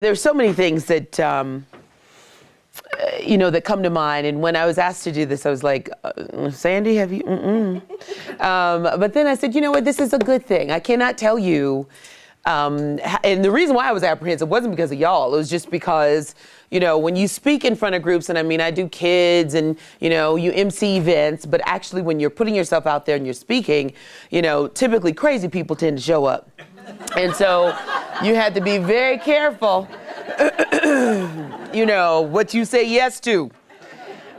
There's so many things that, that come to mind. And when I was asked to do this, I was like, Sandy, have you? But then I said, you know what, this is a good thing. I cannot tell you. And the reason why I was apprehensive wasn't because of y'all. It was just because, when you speak in front of groups, and I mean, I do kids and, you MC events, but actually when you're putting yourself out there and you're speaking, typically crazy people tend to show up. And so you had to be very careful, what you say yes to.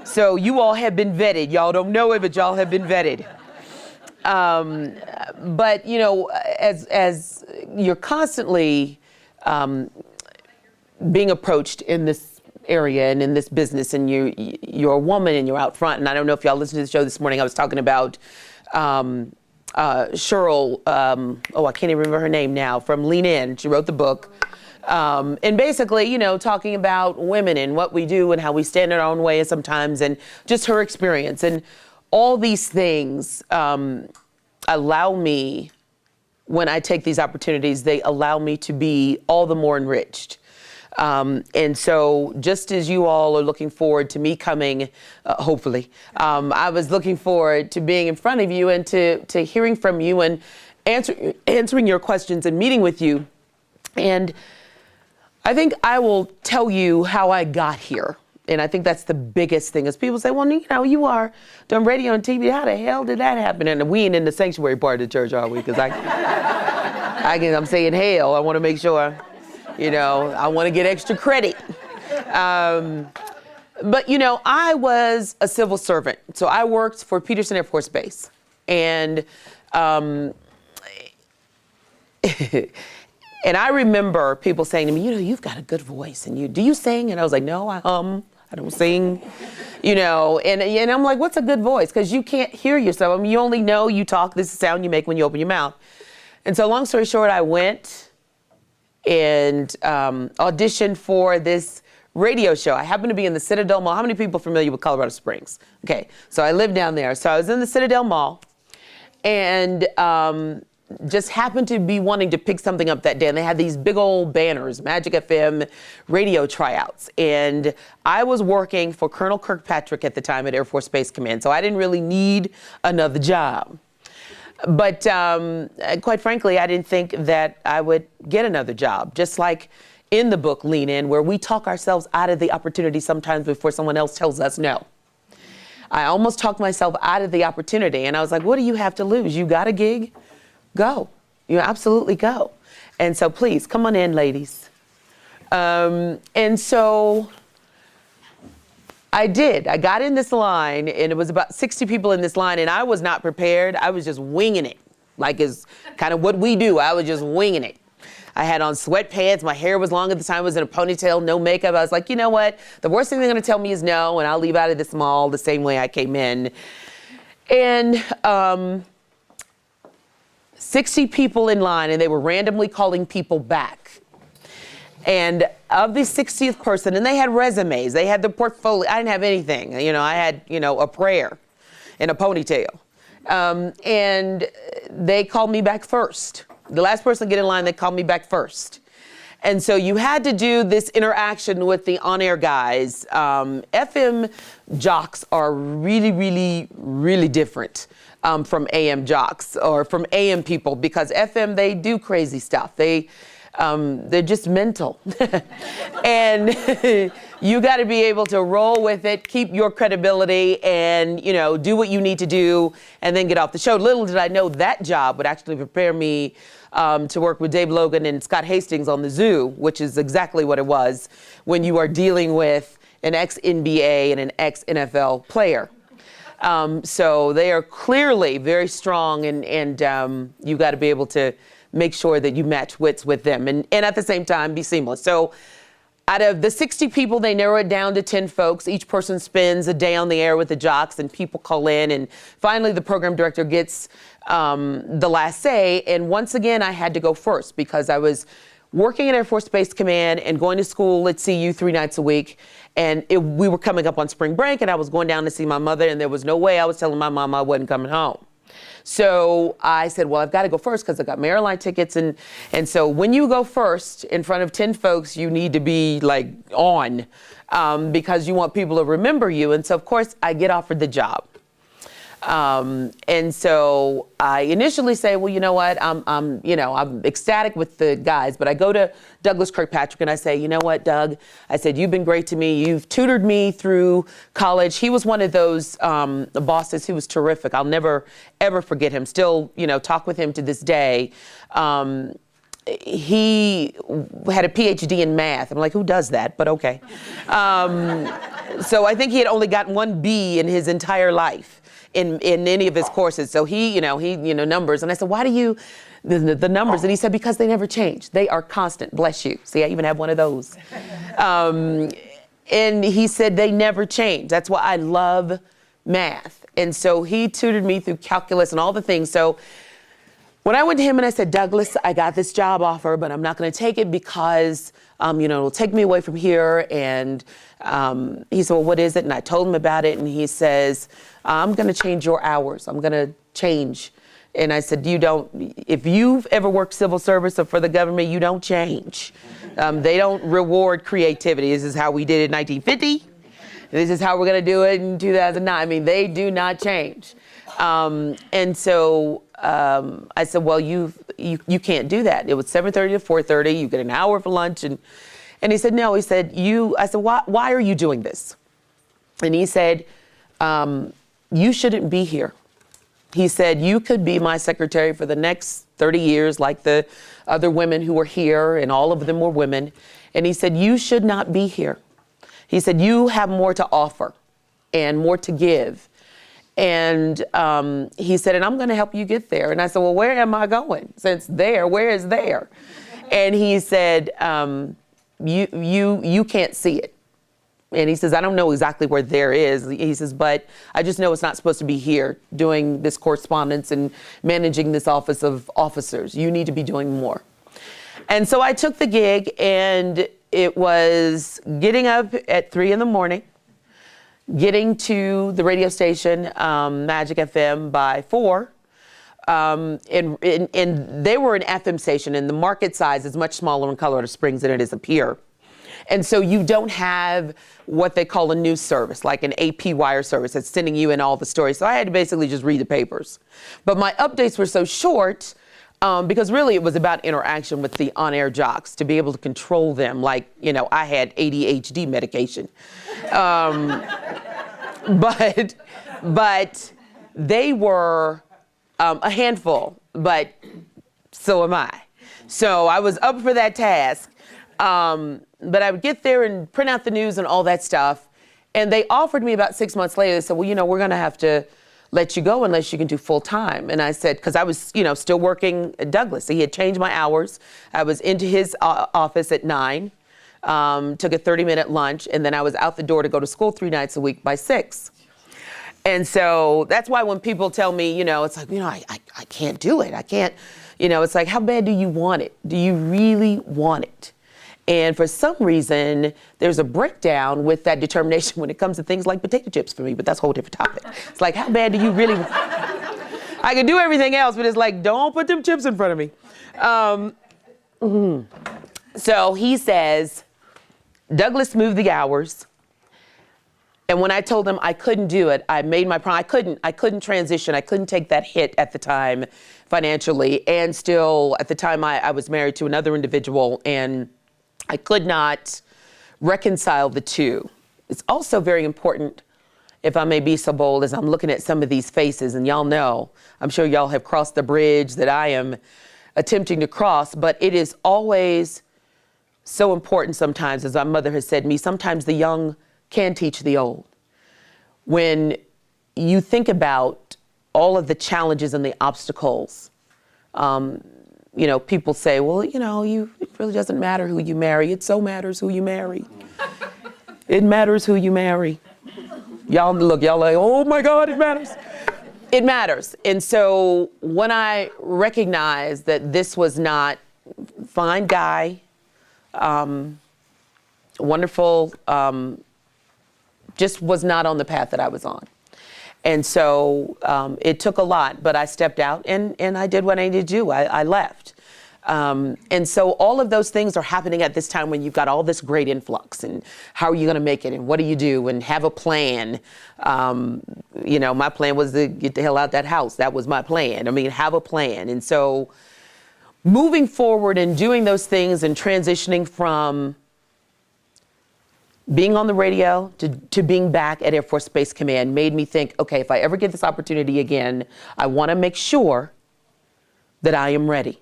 So you all have been vetted. Y'all don't know it, but y'all have been vetted. But, as you're constantly being approached in this area and in this business, and you're a woman and you're out front, and I don't know if y'all listened to the show this morning, I was talking about Cheryl, I can't even remember her name now, from Lean In. She wrote the book. And basically, talking about women and what we do and how we stand in our own way sometimes, and just her experience. And all these things allow me, when I take these opportunities, they allow me to be all the more enriched. And so just as you all are looking forward to me coming, hopefully, I was looking forward to being in front of you and to hearing from you and answering your questions and meeting with you. And I think I will tell you how I got here. And I think that's the biggest thing, is people say, well, you are doing radio and TV. How the hell did that happen? And we ain't in the sanctuary part of the church, are we? Because I'm saying hell. I want to make sure, I want to get extra credit. But, I was a civil servant. So I worked for Peterson Air Force Base. And and I remember people saying to me, you've got a good voice, and do you sing? And I was like, no, I hum. I don't sing, and I'm like, what's a good voice? Because you can't hear yourself. I mean, you only know you talk. This is the sound you make when you open your mouth. And so long story short, I went and auditioned for this radio show. I happened to be in the Citadel Mall. How many people are familiar with Colorado Springs? Okay, so I lived down there. So I was in the Citadel Mall, and just happened to be wanting to pick something up that day. And they had these big old banners, Magic FM radio tryouts. And I was working for Colonel Kirkpatrick at the time at Air Force Space Command. So I didn't really need another job. But quite frankly, I didn't think that I would get another job. Just like in the book, Lean In, where we talk ourselves out of the opportunity sometimes before someone else tells us no. I almost talked myself out of the opportunity. And I was like, what do you have to lose? You got a gig? Go. You absolutely go. And so please, come on in, ladies. And so I did. I got in this line, and it was about 60 people in this line, and I was not prepared. I was just winging it, like is kind of what we do. I was just winging it. I had on sweatpants. My hair was long at the time. I was in a ponytail, no makeup. I was like, you know what? The worst thing they're going to tell me is no, and I'll leave out of this mall the same way I came in. And 60 people in line, and they were randomly calling people back. And of the 60th person, and they had resumes, they had the portfolio. I didn't have anything. I had, a prayer and a ponytail. And they called me back first. The last person to get in line, they called me back first. And so you had to do this interaction with the on-air guys. FM jocks are really, really, really different from AM jocks or from AM people, because FM, they do crazy stuff. They're just mental. And you got to be able to roll with it, keep your credibility, and, do what you need to do, and then get off the show. Little did I know that job would actually prepare me to work with Dave Logan and Scott Hastings on the Zoo, which is exactly what it was when you are dealing with an ex-NBA and an ex-NFL player. So they are clearly very strong, and you got to be able to make sure that you match wits with them, and at the same time be seamless. So out of the 60 people, they narrow it down to 10 folks. Each person spends a day on the air with the jocks, and people call in, and finally the program director gets the last say. And once again, I had to go first because I was working at Air Force Space Command and going to school at CU 3 nights a week. And we were coming up on spring break, and I was going down to see my mother, and there was no way I was telling my mom I wasn't coming home. So I said, well, I've got to go first because I've got Maryline tickets. And so when you go first in front of 10 folks, you need to be like on because you want people to remember you. And so, of course, I get offered the job. And so I initially say, well, you know what, I'm ecstatic with the guys, but I go to Douglas Kirkpatrick and I say, you know what, Doug, I said, you've been great to me. You've tutored me through college. He was one of those bosses who was terrific. I'll never, ever forget him. Still, talk with him to this day. He had a PhD in math. I'm like, who does that? But okay. So I think he had only gotten one B in his entire life. In any of his courses. So he numbers. And I said, why do you, the numbers? And he said, because they never change. They are constant. Bless you. See, I even have one of those. And he said, they never change. That's why I love math. And so he tutored me through calculus and all the things. So when I went to him and I said, Douglas, I got this job offer, but I'm not going to take it because, it'll take me away from here. And he said, well, what is it? And I told him about it. And he says, I'm going to change your hours. I'm going to change. And I said, if you've ever worked civil service or for the government, you don't change. They don't reward creativity. This is how we did it in 1950. This is how we're going to do it in 2009. I mean, they do not change. And so I said, well, you can't do that. It was 7:30 to 4:30. You get an hour for lunch. And he said, no. He said, I said, why are you doing this? And he said, you shouldn't be here. He said, you could be my secretary for the next 30 years like the other women who were here, and all of them were women. And he said, you should not be here. He said, you have more to offer and more to give. And he said, and I'm going to help you get there. And I said, well, where am I going? Since there, where is there? And he said, you can't see it. And he says, I don't know exactly where there is. He says, but I just know it's not supposed to be here doing this correspondence and managing this office of officers. You need to be doing more. And so I took the gig, and it was getting up at 3 a.m, getting to the radio station, Magic FM, by 4. And they were an FM station, and the market size is much smaller in Colorado Springs than it is up here. And so you don't have what they call a news service, like an AP wire service that's sending you in all the stories. So I had to basically just read the papers. But my updates were so short because really it was about interaction with the on-air jocks, to be able to control them like, I had ADHD medication. But they were a handful, but so am I. So I was up for that task. But I would get there and print out the news and all that stuff. And they offered me about 6 months later, they said, well, we're going to have to let you go unless you can do full time. And I said, because I was, still working at Douglas. He had changed my hours. I was into his office at 9, took a 30-minute lunch, and then I was out the door to go to school 3 nights a week by 6. And so that's why when people tell me, it's like, I can't do it. I can't, it's like, how bad do you want it? Do you really want it? And for some reason, there's a breakdown with that determination when it comes to things like potato chips for me, but that's a whole different topic. It's like, how bad do you really want? I can do everything else, but it's like, don't put them chips in front of me. So he says, Douglas moved the hours. And when I told him I couldn't do it, I made my promise. I couldn't transition. I couldn't take that hit at the time financially. And still, at the time, I was married to another individual, and I could not reconcile the two. It's also very important, if I may be so bold, as I'm looking at some of these faces, and y'all know, I'm sure y'all have crossed the bridge that I am attempting to cross, but it is always so important sometimes, as my mother has said to me, sometimes the young can teach the old. When you think about all of the challenges and the obstacles, people say, well, it really doesn't matter who you marry. It so matters who you marry. It matters who you marry. Y'all like, oh my God, it matters. It matters. And so when I recognized that this was not fine guy, wonderful, just was not on the path that I was on. And so it took a lot, but I stepped out and I did what I needed to do. I left. And so all of those things are happening at this time when you've got all this great influx, and how are you going to make it, and what do you do, and have a plan. My plan was to get the hell out that house. That was my plan. I mean, have a plan. And so moving forward and doing those things and transitioning from being on the radio to being back at Air Force Space Command made me think, okay, if I ever get this opportunity again, I want to make sure that I am ready.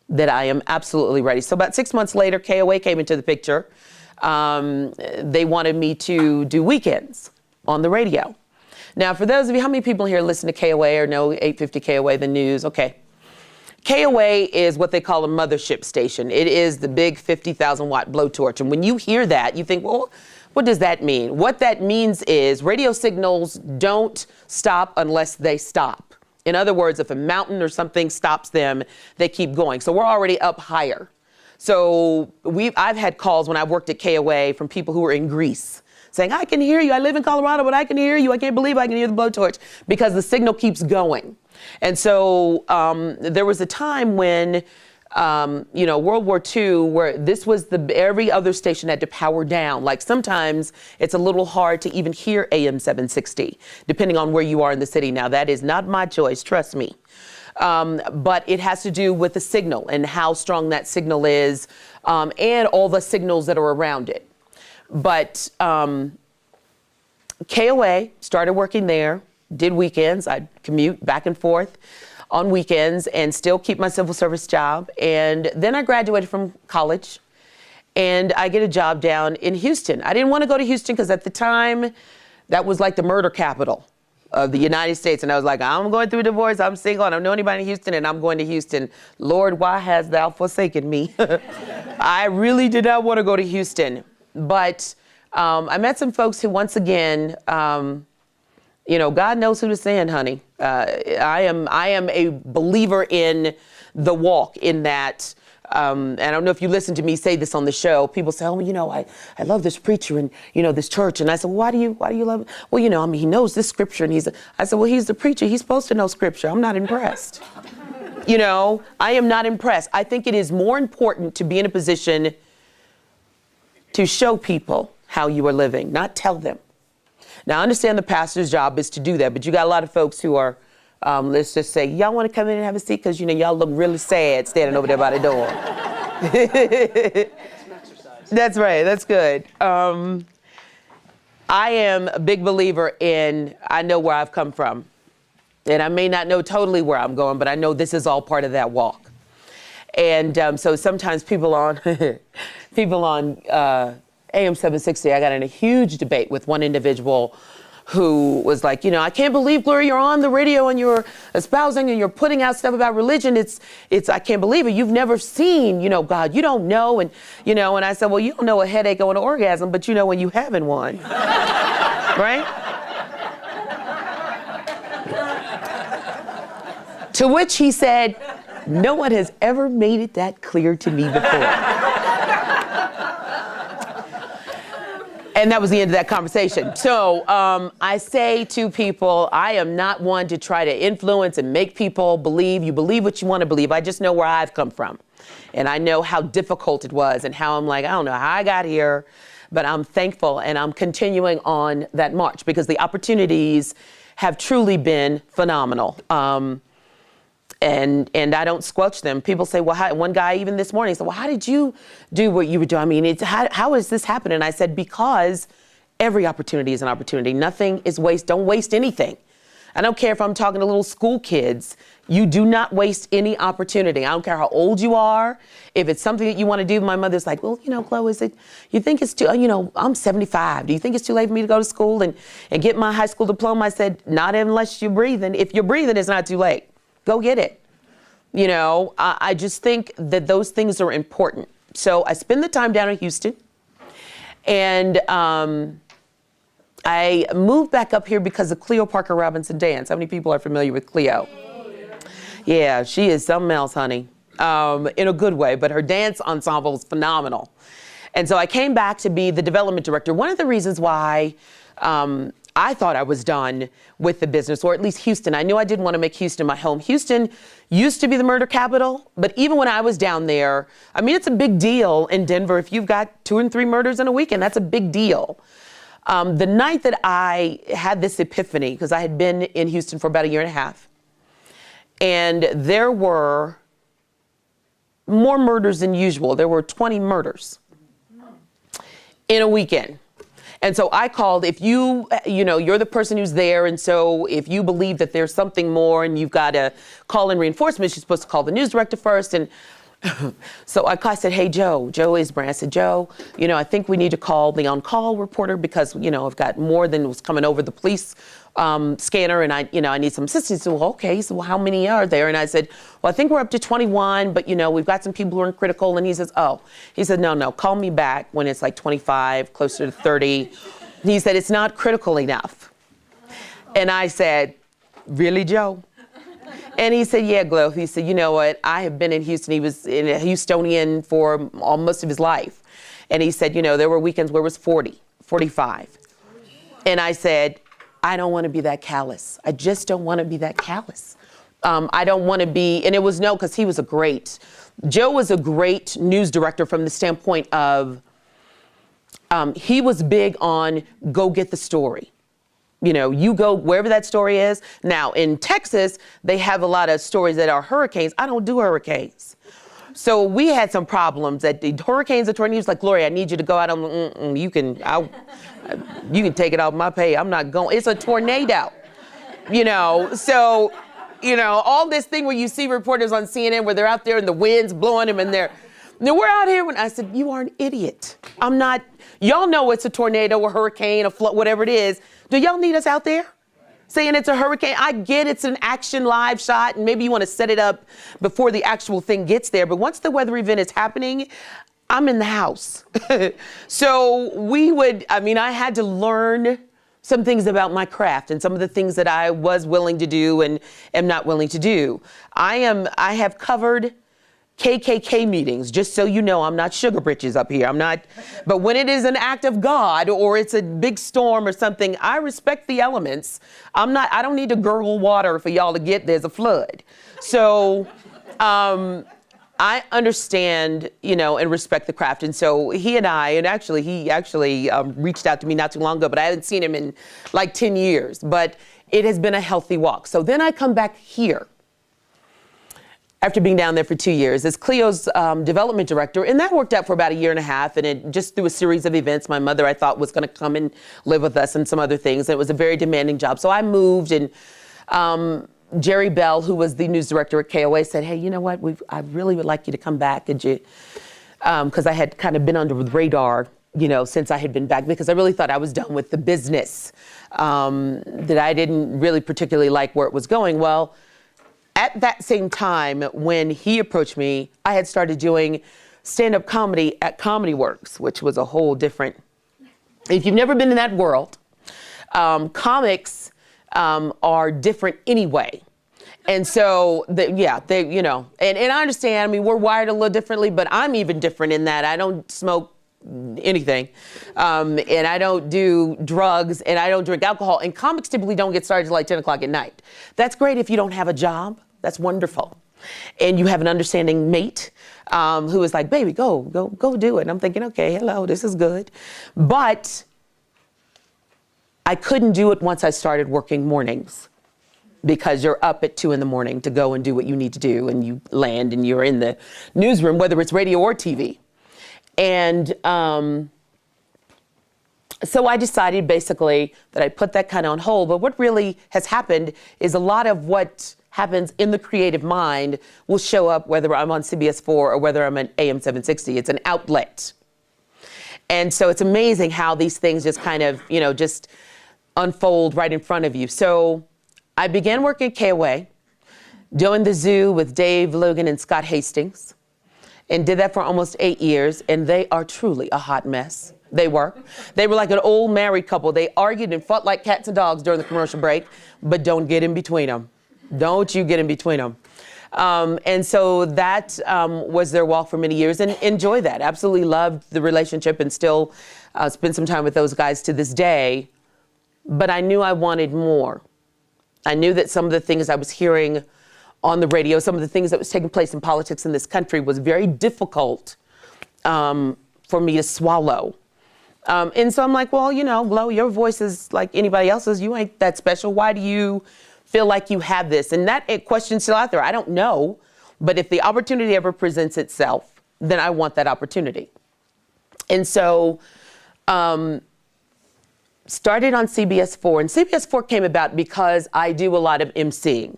That I am absolutely ready. So about 6 months later, KOA came into the picture. They wanted me to do weekends on the radio. Now, for those of you, how many people here listen to KOA or know 850 KOA, the news? Okay. KOA is what they call a mothership station. It is the big 50,000 watt blowtorch. And when you hear that, you think, well, what does that mean? What that means is radio signals don't stop unless they stop. In other words, if a mountain or something stops them, they keep going. So we're already up higher. So I've had calls when I worked at KOA from people who were in Greece saying, I can hear you. I live in Colorado, but I can hear you. I can't believe I can hear the blowtorch, because the signal keeps going. And so there was a time when, World War II, where this was every other station had to power down. Like sometimes it's a little hard to even hear AM 760, depending on where you are in the city. Now, that is not my choice, trust me. But it has to do with the signal and how strong that signal is, and all the signals that are around it. But KOA, started working there, did weekends. I'd commute back and forth on weekends and still keep my civil service job. And then I graduated from college and I get a job down in Houston. I didn't want to go to Houston because at the time that was like the murder capital of the United States. And I was like, I'm going through a divorce. I'm single. I don't know anybody in Houston, and I'm going to Houston. Lord, why hast thou forsaken me? I really did not want to go to Houston. But I met some folks who, once again, God knows who to send, honey. I am a believer in the walk, in that, and I don't know if you listen to me say this on the show. People say, I love this preacher and, this church. And I said, well, why do you love it? Well, he knows this scripture. And I said, well, he's the preacher. He's supposed to know scripture. I'm not impressed. I am not impressed. I think it is more important to be in a position to show people how you are living, not tell them. Now, I understand the pastor's job is to do that, but you got a lot of folks who are, let's just say, y'all want to come in and have a seat? Because, y'all look really sad standing over there by the door. That's right. That's good. I am a big believer in, I know where I've come from. And I may not know totally where I'm going, but I know this is all part of that walk. And so sometimes people on AM 760, I got in a huge debate with one individual who was like, I can't believe, Gloria, you're on the radio and you're espousing and you're putting out stuff about religion. It's I can't believe it. You've never seen, God, you don't know. And, and I said, well, you don't know a headache or an orgasm, but you know when you having one, right? To which he said, no one has ever made it that clear to me before. And that was the end of that conversation. So I say to people, I am not one to try to influence and make people believe. You believe what you want to believe. I just know where I've come from. And I know how difficult it was and how I'm like, I don't know how I got here, but I'm thankful and I'm continuing on that march because the opportunities have truly been phenomenal. And I don't squelch them. People say, well, one guy even this morning said, well, how did you do what you were doing? I mean, how is this happening? And I said, because every opportunity is an opportunity. Nothing is waste. Don't waste anything. I don't care if I'm talking to little school kids. You do not waste any opportunity. I don't care how old you are. If it's something that you want to do, my mother's like, well, Chloe, you think it's too, I'm 75. Do you think it's too late for me to go to school and get my high school diploma? I said, not unless you're breathing. If you're breathing, it's not too late. Go get it. I just think that those things are important. So I spend the time down in Houston, and I moved back up here because of Cleo Parker Robinson dance. How many people are familiar with Cleo? Yeah, she is something else, honey, in a good way, but her dance ensemble is phenomenal. And so I came back to be the development director. One of the reasons why I thought I was done with the business, or at least Houston. I knew I didn't want to make Houston my home. Houston used to be the murder capital, but even when I was down there, I mean, it's a big deal in Denver. If you've got 2 and 3 murders in a weekend, that's a big deal. The night that I had this epiphany, because I had been in Houston for about a year and a half, and there were more murders than usual. There were 20 murders in a weekend. And so I called, if you're the person who's there, and so if you believe that there's something more and you've got to call in reinforcements, you're supposed to call the news director first. And so I said, hey, Joe Isbrand. I said, Joe, I think we need to call the on-call reporter because, I've got more than was coming over the police scanner, and I need some assistance. He said, well, okay. He said, well, how many are there? And I said, well, I think we're up to 21, but, we've got some people who are critical. And he says, he said, no, call me back when it's like 25, closer to 30. He said, it's not critical enough. And I said, really, Joe? And he said, yeah, Glo. He said, you know what? I have been in Houston. He was in a Houstonian for most of his life. And he said, there were weekends where it was 40, 45. And I said, I don't want to be that callous. I just don't want to be that callous. I don't want to be, and it was because Joe was a great news director from the standpoint of, he was big on go get the story. You go wherever that story is. Now, in Texas, they have a lot of stories that are hurricanes. I don't do hurricanes. So we had some problems at the hurricanes, attorney was like, Gloria, I need you to go out. You can take it off my pay. I'm not going. It's a tornado, So, all this thing where you see reporters on CNN where they're out there and the wind's blowing them and we're out here when I said, you are an idiot. I'm not, y'all know it's a tornado, a hurricane, a flood, whatever it is. Do y'all need us out there saying it's a hurricane? I get it's an action live shot and maybe you want to set it up before the actual thing gets there. But once the weather event is happening, I'm in the house. So I had to learn some things about my craft and some of the things that I was willing to do and am not willing to do. I have covered KKK meetings, just so you know, I'm not sugar britches up here. But when it is an act of God or it's a big storm or something, I respect the elements. I don't need to gurgle water for y'all to get there's a flood. So I understand, and respect the craft. And so he actually reached out to me not too long ago, but I haven't seen him in like 10 years, but it has been a healthy walk. So then I come back here after being down there for 2 years as Cleo's development director. And that worked out for about a year and a half. And it just through a series of events, my mother, I thought, was going to come and live with us and some other things. And it was a very demanding job. So I moved, and Jerry Bell, who was the news director at KOA, said, hey, you know what? I really would like you to come back. Could you? Because I had kind of been under the radar, since I had been back, because I really thought I was done with the business, that I didn't really particularly like where it was going. Well, at that same time, when he approached me, I had started doing stand-up comedy at Comedy Works, which was a whole different, if you've never been in that world, comics are different anyway. And so, and I understand, we're wired a little differently, but I'm even different in that I don't smoke anything, and I don't do drugs, and I don't drink alcohol, and comics typically don't get started till like 10 o'clock at night. That's great if you don't have a job. That's wonderful. And you have an understanding mate who is like, baby, go do it. And I'm thinking, okay, hello, this is good. But I couldn't do it once I started working mornings, because you're up at 2 a.m. to go and do what you need to do, and you land and you're in the newsroom, whether it's radio or TV. And so I decided basically that I put that kind of on hold. But what really has happened is a lot of what happens in the creative mind will show up whether I'm on CBS 4 or whether I'm on AM 760. It's an outlet. And so it's amazing how these things just kind of, just unfold right in front of you. So I began working at KOA, doing the zoo with Dave Logan and Scott Hastings, and did that for almost 8 years. And they are truly a hot mess. They were like an old married couple. They argued and fought like cats and dogs during the commercial break, but don't get in between them. Don't you get in between them. And so that was their walk for many years, and enjoy that. Absolutely loved the relationship and still spend some time with those guys to this day. but I knew I wanted more. I knew that some of the things I was hearing on the radio, some of the things that was taking place in politics in this country was very difficult for me to swallow. And so I'm like, well, Glo, your voice is like anybody else's. You ain't that special. Why do you feel like you have this? And that question's still out there. I don't know. But if the opportunity ever presents itself, then I want that opportunity. And so started on CBS4. And CBS4 came about because I do a lot of emceeing,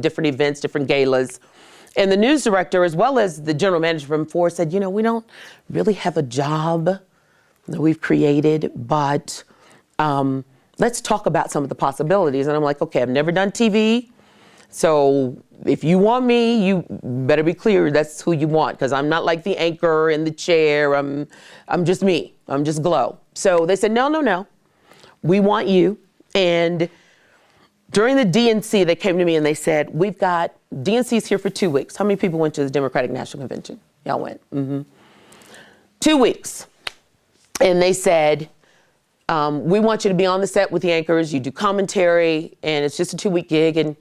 different events, different galas. And the news director, as well as the general manager from 4, said, we don't really have a job that we've created, but let's talk about some of the possibilities. And I'm like, okay, I've never done TV. So if you want me, you better be clear that's who you want, because I'm not like the anchor in the chair. I'm just me. I'm just Glo. So they said, no. We want you. And during the DNC, they came to me and they said, DNC's here for 2 weeks. How many people went to the Democratic National Convention? Y'all went. 2 weeks. And they said, we want you to be on the set with the anchors. You do commentary, and it's just a 2-week gig. And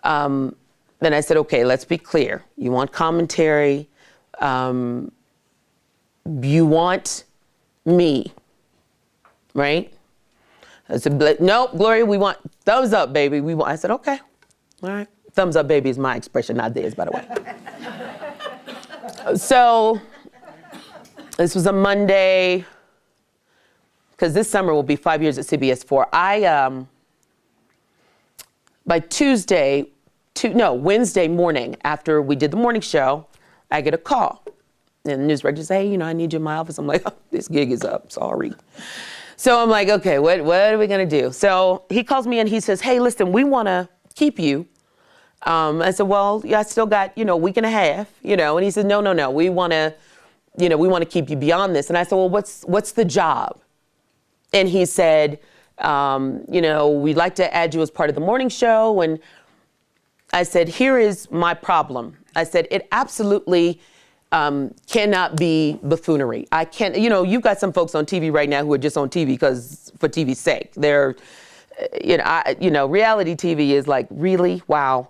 then I said, okay, let's be clear. You want commentary. You want me, right? I said, nope, Gloria, we want thumbs up, baby. I said, okay, all right. Thumbs up, baby is my expression, not theirs, by the way. So this was a Monday, because this summer will be 5 years at CBS4. By Wednesday morning, after we did the morning show, I get a call. And the news director says, hey, I need you in my office. I'm like, oh, this gig is up, sorry. So I'm like, okay, what are we gonna do? So he calls me and he says, hey, listen, we wanna keep you. I said, well, yeah, I still got, a week and a half, and he said, no, we wanna keep you beyond this. And I said, well, what's the job? And he said, we'd like to add you as part of the morning show. And I said, here is my problem. I said, it absolutely cannot be buffoonery. I can't, you've got some folks on TV right now who are just on TV for TV's sake. They're, reality TV is like, really? Wow.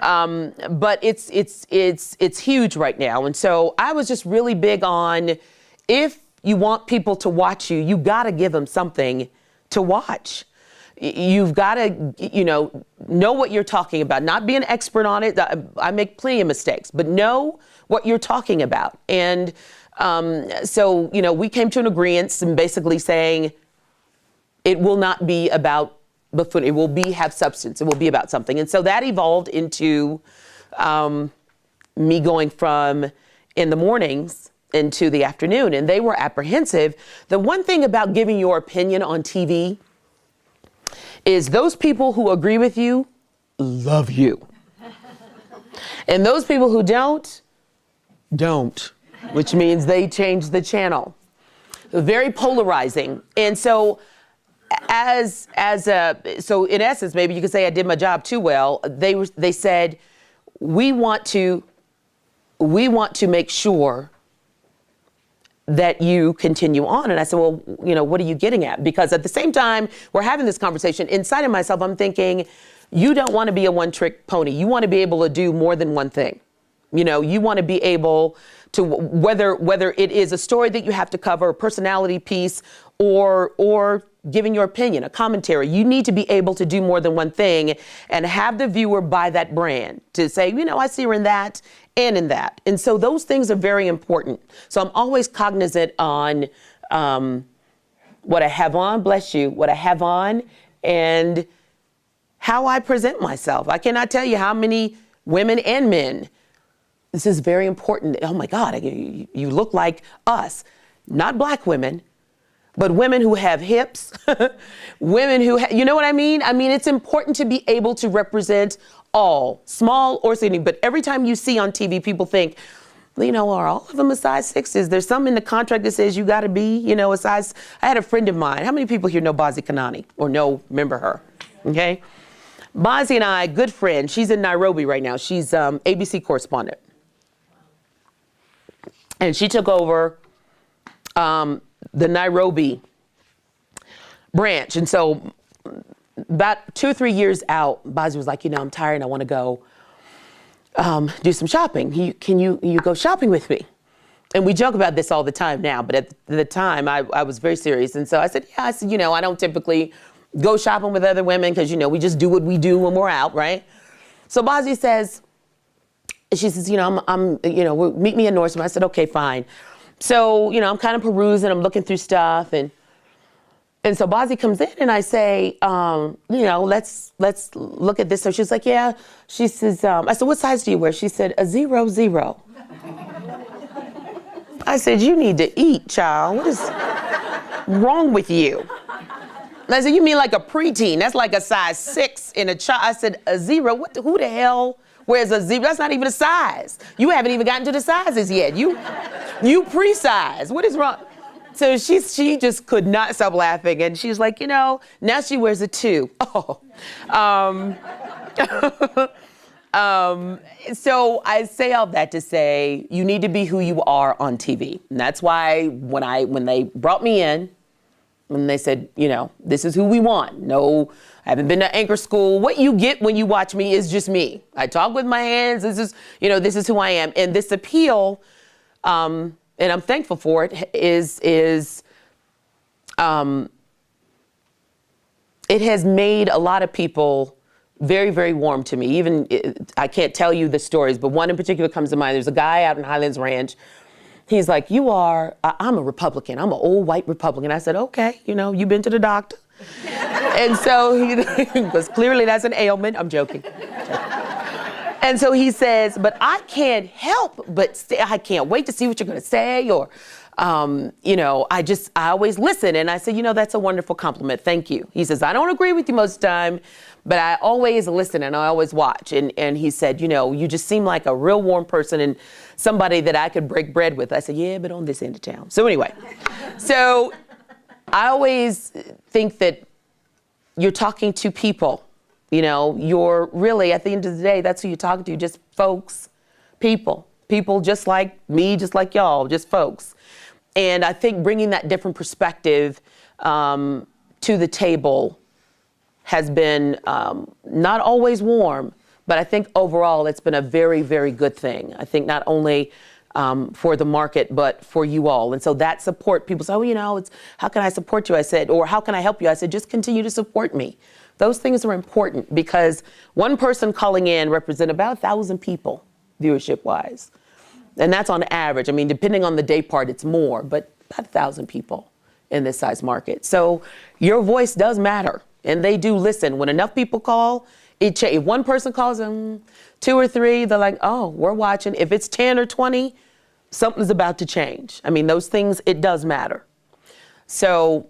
But it's huge right now. And so I was just really big on, if you want people to watch you, you got to give them something to watch. You've got to, know what you're talking about, not be an expert on it. I make plenty of mistakes, but know what you're talking about. And so, we came to an agreement and basically saying it will not be about buffoon. It will have substance. It will be about something. And so that evolved into me going from in the mornings into the afternoon, and they were apprehensive. The one thing about giving your opinion on TV is those people who agree with you love you. And those people who don't, which means they change the channel. Very polarizing. And so so in essence, maybe you could say I did my job too well. They said, we want to make sure that you continue on. And I said, well, what are you getting at? Because at the same time we're having this conversation, inside of myself, I'm thinking, you don't want to be a one-trick pony. You want to be able to do more than one thing. You want to be able to, whether it is a story that you have to cover, a personality piece, or giving your opinion, a commentary, you need to be able to do more than one thing and have the viewer buy that brand to say, I see her in that and in that. And so those things are very important. So I'm always cognizant on what I have on, bless you, what I have on, and how I present myself. I cannot tell you how many women and men, this is very important. Oh my God, you look like us, not black women, but women who have hips, women who, you know what I mean? I mean, it's important to be able to represent all, small or skinny. But every time you see on TV, people think, are all of them a size 6? Is there something in the contract that says you got to be, a size? I had a friend of mine. How many people here know Bazi Kanani or remember her? Okay. Bazi and I, good friend. She's in Nairobi right now. She's ABC correspondent. And she took over the Nairobi branch. And so about 2 or 3 years out, Bazi was like, I'm tired and I want to go do some shopping. Can you go shopping with me? And we joke about this all the time now, but at the time I was very serious. And so I said, yeah, I don't typically go shopping with other women because, we just do what we do when we're out, right? So Bazi says, she says, meet me in Nordstrom. I said, okay, fine. So, I'm kind of perusing, I'm looking through stuff, and so Bazi comes in and I say, let's look at this. So she's like, yeah. She says, I said, what size do you wear? She said, a 00. I said, you need to eat, child. What is wrong with you? And I said, you mean like a preteen? That's like a size 6 in a child. I said, a 0? Who the hell wears a 0? That's not even a size. You haven't even gotten to the sizes yet. You pre-size. What is wrong? So she just could not stop laughing. And she's like, now she wears a 2. Oh. So I say all that to say you need to be who you are on TV. And that's why when they brought me in, and they said, this is who we want. No, I haven't been to anchor school. What you get when you watch me is just me. I talk with my hands. This is who I am. And this appeal, and I'm thankful for it, is it has made a lot of people very, very warm to me. I can't tell you the stories, but one in particular comes to mind. There's a guy out in Highlands Ranch. He's like, I'm a Republican. I'm an old white Republican. I said, okay, you've been to the doctor. And so because clearly that's an ailment. I'm joking. And so he says, but I can't help but I can't wait to see what you're going to say, or, I always listen. And I said, that's a wonderful compliment. Thank you. He says, I don't agree with you most of the time, but I always listen and I always watch. And he said, you just seem like a real warm person and somebody that I could break bread with. I said, yeah, but on this end of town. So anyway, so I always think that you're talking to people. You're really, at the end of the day, that's who you're talking to, just folks, people just like me, just like y'all, just folks. And I think bringing that different perspective to the table has been not always warm, but I think overall it's been a very, very good thing. I think not only for the market, but for you all. And so that support, people say, it's how can I support you? I said, or how can I help you? I said, just continue to support me. Those things are important because one person calling in represents about 1,000 people, viewership-wise. And that's on average. I mean, depending on the day part, it's more, but about 1,000 people in this size market. So your voice does matter, and they do listen. When enough people call, if one person calls them, 2 or 3, they're like, oh, we're watching. If it's 10 or 20, something's about to change. I mean, those things, it does matter. So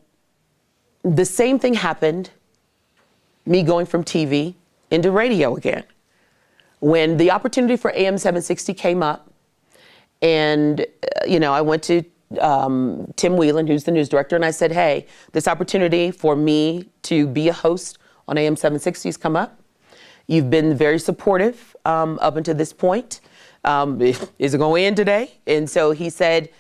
the same thing happened, me going from TV into radio again. When the opportunity for AM 760 came up, and, I went to Tim Whelan, who's the news director, and I said, hey, this opportunity for me to be a host on AM 760 has come up. You've been very supportive up until this point. Is it going in today? And so he said,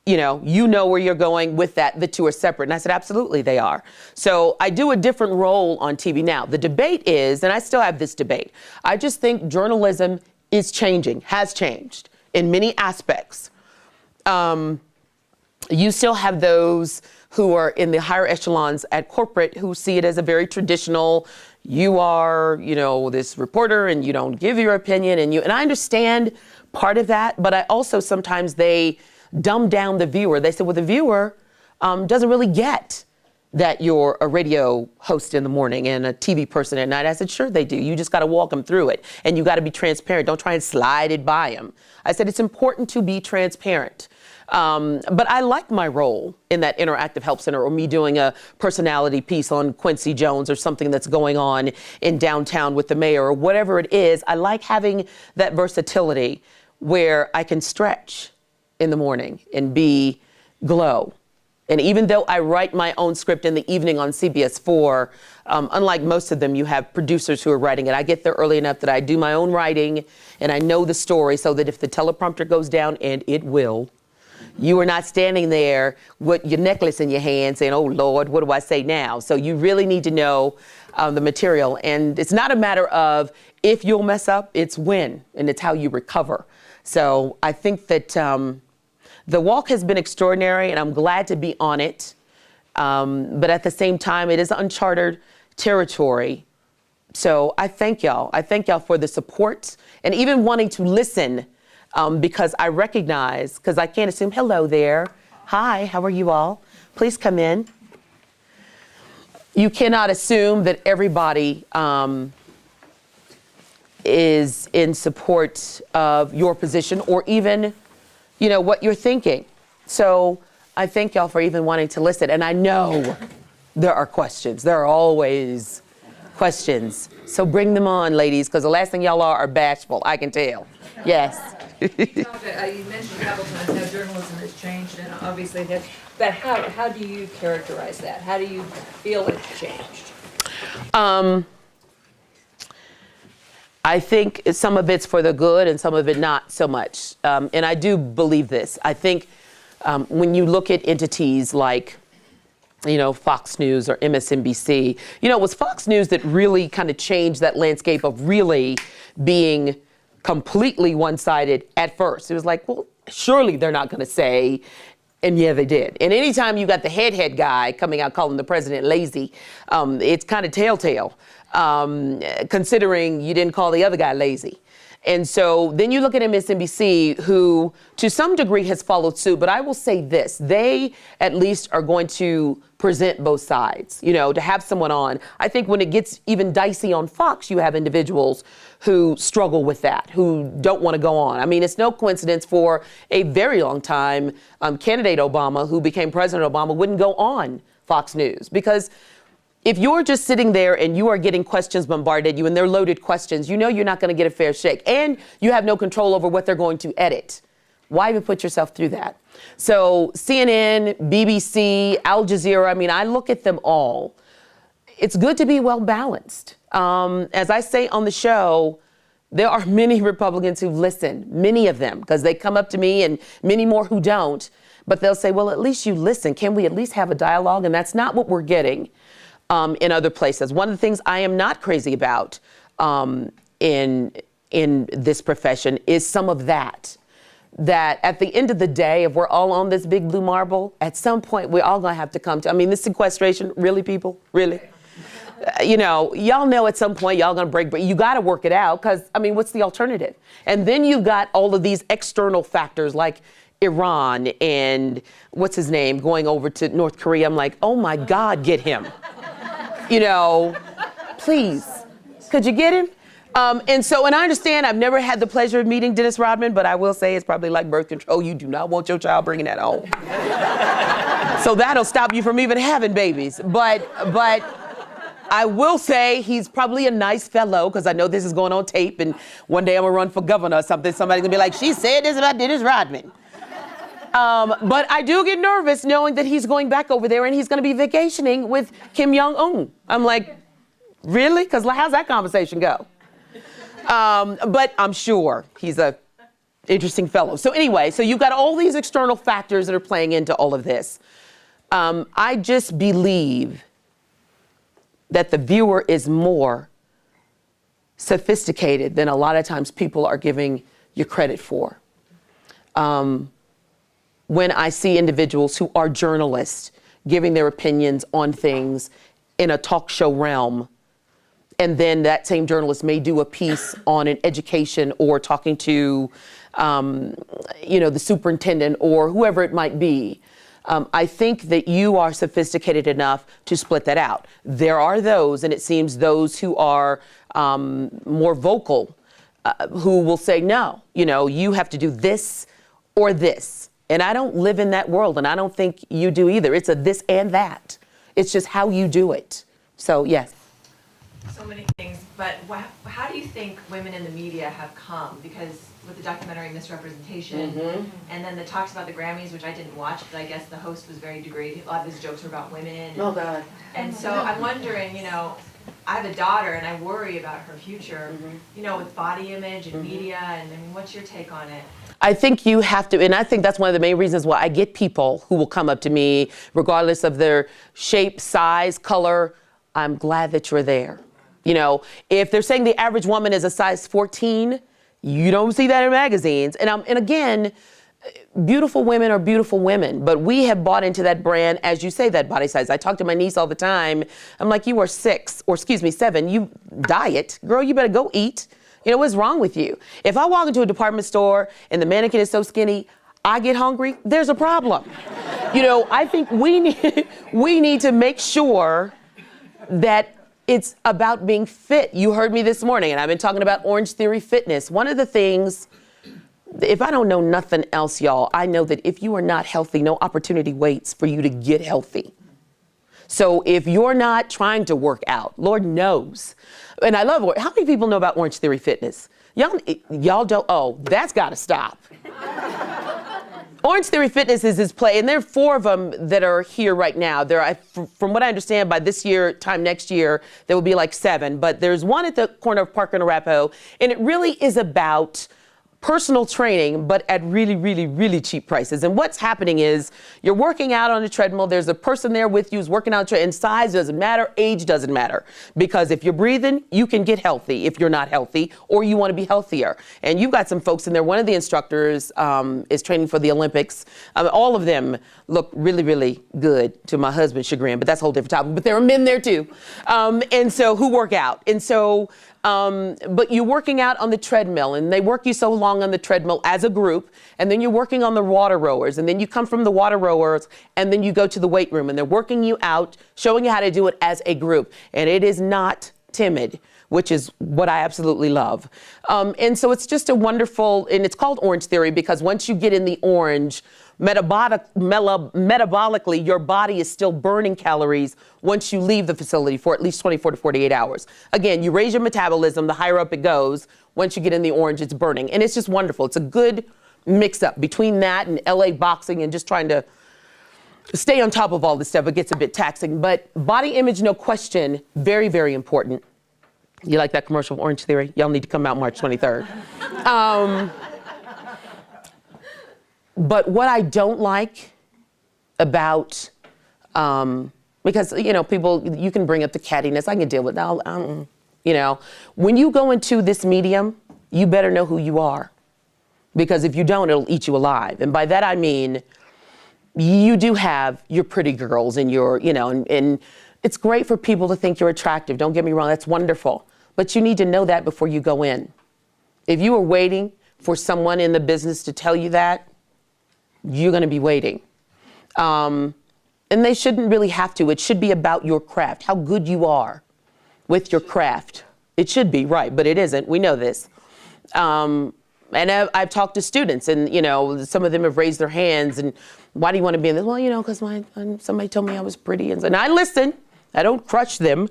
you know where you're going with that. The two are separate. And I said, absolutely, they are. So I do a different role on TV now. The debate is, and I still have this debate, I just think journalism is changing, has changed in many aspects. You still have those who are in the higher echelons at corporate who see it as a very traditional, you are, this reporter and you don't give your opinion, and I understand part of that, but I also sometimes they dumb down the viewer. They said, well, the viewer doesn't really get that you're a radio host in the morning and a TV person at night. I said, sure they do. You just got to walk them through it, and you got to be transparent. Don't try and slide it by them. I said, it's important to be transparent. But I like my role in that interactive help center, or me doing a personality piece on Quincy Jones or something that's going on in downtown with the mayor or whatever it is. I like having that versatility where I can stretch in the morning and be glow. And even though I write my own script in the evening on CBS 4, unlike most of them, you have producers who are writing it. I get there early enough that I do my own writing and I know the story so that if the teleprompter goes down, and it will, You are not standing there with your necklace in your hand saying, oh, Lord, what do I say now? So you really need to know the material. And it's not a matter of if you'll mess up, it's when, and it's how you recover. So I think that the walk has been extraordinary, and I'm glad to be on it. But at the same time, it is uncharted territory. So I thank y'all. I thank y'all for the support and even wanting to listen, because I recognize, because I can't assume, hello there. Hi, how are you all? Please come in. You cannot assume that everybody is in support of your position or even, you know, what you're thinking. So I thank y'all for even wanting to listen. And I know there are questions. There are always questions. So bring them on, ladies, because the last thing y'all are bashful, I can tell. Yes. You mentioned a couple times how journalism has changed, and obviously that, but how do you characterize that? How do you feel it's changed? I think some of it's for the good and some of it not so much. And I do believe this. I think when you look at entities like, you know, Fox News or MSNBC, you know, it was Fox News that really kind of changed that landscape of really being completely one-sided at first. It was like, well, surely they're not going to say, and yeah, they did. And anytime you got the head guy coming out calling the president lazy, it's kind of telltale, considering you didn't call the other guy lazy. And so then you look at MSNBC, who to some degree has followed suit, but I will say this, they at least are going to present both sides, you know, to have someone on. I think when it gets even dicey on Fox, you have individuals who struggle with that, who don't want to go on. I mean, it's no coincidence for a very long time, candidate Obama, who became President Obama, wouldn't go on Fox News because if you're just sitting there and you are getting questions bombarded at you and they're loaded questions, you know you're not going to get a fair shake and you have no control over what they're going to edit. Why even put yourself through that? So CNN, BBC, Al Jazeera, I mean, I look at them all. It's good to be well balanced. As I say on the show, there are many Republicans who listen, many of them, because they come up to me and many more who don't, but they'll say, well, at least you listen. Can we at least have a dialogue? And that's not what we're getting. In other places. One of the things I am not crazy about in this profession is some of that. That at the end of the day, if we're all on this big blue marble, at some point we're all gonna have to come to, I mean, this sequestration, really, people? Really? You know, y'all know at some point y'all gonna break, but you gotta work it out, because, I mean, what's the alternative? And then you've got all of these external factors like Iran and what's his name going over to North Korea. I'm like, oh my God, get him. You know, please, could you get him? And I understand I've never had the pleasure of meeting Dennis Rodman, but I will say it's probably like birth control. You do not want your child bringing that home. So that'll stop you from even having babies. But I will say he's probably a nice fellow, because I know this is going on tape, and one day I'm gonna run for governor or something. Somebody's gonna be like, she said this about Dennis Rodman. But I do get nervous knowing that he's going back over there and he's going to be vacationing with Kim Jong-un. I'm like, really? Because how's that conversation go? But I'm sure he's a interesting fellow. So anyway, so you've got all these external factors that are playing into all of this. I just believe that the viewer is more sophisticated than a lot of times people are giving you credit for. When I see individuals who are journalists giving their opinions on things in a talk show realm, and then that same journalist may do a piece on an education or talking to, you know, the superintendent or whoever it might be. I think that you are sophisticated enough to split that out. There are those, and it seems those who are more vocal, who will say, no, you know, you have to do this or this. And I don't live in that world, and I don't think you do either. It's a this and that. It's just how you do it. So, yes. So many things, but how do you think women in the media have come? Because with the documentary Misrepresentation, and then the talks about the Grammys, which I didn't watch, but I guess the host was very degrading. A lot of his jokes were about women. Oh, God. And so I'm wondering, you know, I have a daughter, and I worry about her future, you know, with body image and media, and I mean, what's your take on it? I think you have to, and I think that's one of the main reasons why I get people who will come up to me, regardless of their shape, size, color. I'm glad that you're there. You know, if they're saying the average woman is a size 14, you don't see that in magazines. And again, beautiful women are beautiful women, but we have bought into that brand, as you say, that body size. I talk to my niece all the time. I'm like, you are 7. You diet, girl, you better go eat. You know, what's wrong with you? If I walk into a department store and the mannequin is so skinny, I get hungry, there's a problem. You know, I think we need to make sure that it's about being fit. You heard me this morning, and I've been talking about Orange Theory Fitness. One of the things, if I don't know nothing else, y'all, I know that if you are not healthy, no opportunity waits for you to get healthy. So if you're not trying to work out, Lord knows. And I love, how many people know about Orange Theory Fitness? Y'all don't, oh, that's got to stop. Orange Theory Fitness is his play, and there are 4 of them that are here right now. From what I understand, by this year, time next year, there will be like 7. But there's one at the corner of Parker and Arapahoe, and it really is about personal training, but at really, really, really cheap prices. And what's happening is you're working out on a treadmill. There's a person there with you who's working out, and size doesn't matter, age doesn't matter. Because if you're breathing, you can get healthy if you're not healthy, or you want to be healthier. And you've got some folks in there. One of the instructors is training for the Olympics. All of them look really, really good, to my husband's chagrin, but that's a whole different topic. But there are men there too. And so who work out. And so, but you're working out on the treadmill, and they work you so long on the treadmill as a group, and then you're working on the water rowers, and then you come from the water rowers, and then you go to the weight room, and they're working you out, showing you how to do it as a group. And it is not timid, which is what I absolutely love. And so it's just a wonderful, and it's called Orange Theory because once you get in the orange, metabolically, your body is still burning calories once you leave the facility for at least 24 to 48 hours. Again, you raise your metabolism, the higher up it goes. Once you get in the orange, it's burning. And it's just wonderful. It's a good mix-up between that and LA boxing and just trying to stay on top of all this stuff. It gets a bit taxing. But body image, no question, very, very important. You like that commercial, Orange Theory? Y'all need to come out March 23rd. But what I don't like about, because, you know, people, you can bring up the cattiness. I can deal with that. You know, when you go into this medium, you better know who you are. Because if you don't, it'll eat you alive. And by that, I mean, you do have your pretty girls and your, you know, and it's great for people to think you're attractive. Don't get me wrong. That's wonderful. But you need to know that before you go in. If you are waiting for someone in the business to tell you that, you're going to be waiting. And they shouldn't really have to. It should be about your craft, how good you are with your craft. It should be, right, but it isn't. We know this. And I've talked to students, and, you know, some of them have raised their hands, and why do you want to be in this? Well, you know, because somebody told me I was pretty. And I listen. I don't crush them.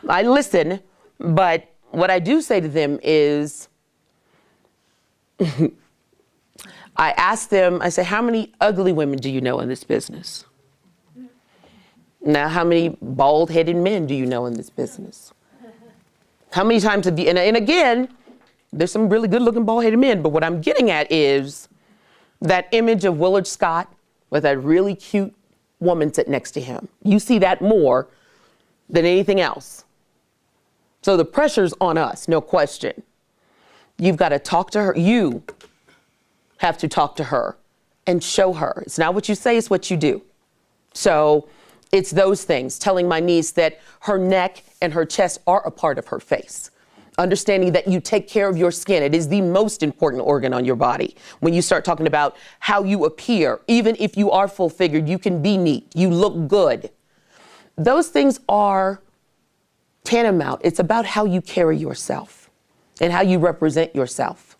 I listen. But what I do say to them is, I ask them, I say, how many ugly women do you know in this business? Now, how many bald-headed men do you know in this business? How many times have you, and again, there's some really good-looking bald-headed men, but what I'm getting at is that image of Willard Scott with that really cute woman sitting next to him. You see that more than anything else. So the pressure's on us, no question. You've got to talk to her. You have to talk to her and show her. It's not what you say, it's what you do. So it's those things. Telling my niece that her neck and her chest are a part of her face. Understanding that you take care of your skin. It is the most important organ on your body. When you start talking about how you appear, even if you are full figured, you can be neat. You look good. Those things are tantamount. It's about how you carry yourself and how you represent yourself.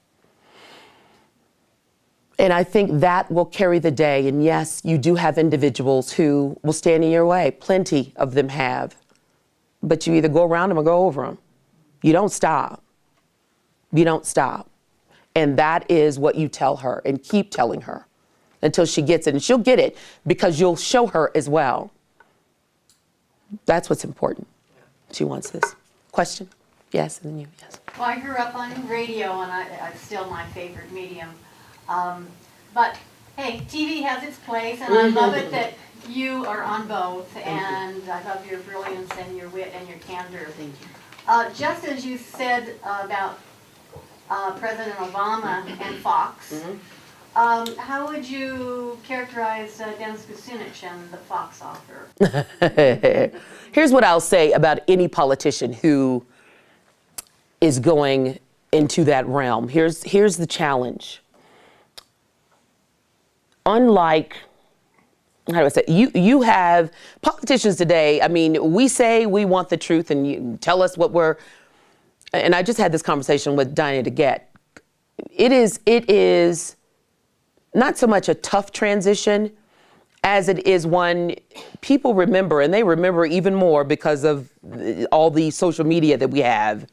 And I think that will carry the day. And yes, you do have individuals who will stand in your way. Plenty of them have. But you either go around them or go over them. You don't stop. You don't stop. And that is what you tell her and keep telling her until she gets it. And she'll get it because you'll show her as well. That's what's important. She wants this. Question? Yes, and then you, yes. Well, I grew up on radio, and it's still my favorite medium. But hey, TV has its place, and I love it that you are on both, and I love your brilliance and your wit and your candor. Thank you. Just as you said about President Obama and Fox, how would you characterize Dennis Kucinich and the Fox offer? Here's what I'll say about any politician who is going into that realm. Here's the challenge. Unlike, how do I say, you have politicians today, I mean, we say we want the truth and you tell us what and I just had this conversation with Diana DeGette. It is not so much a tough transition as it is one people remember, and they remember even more because of all the social media that we have.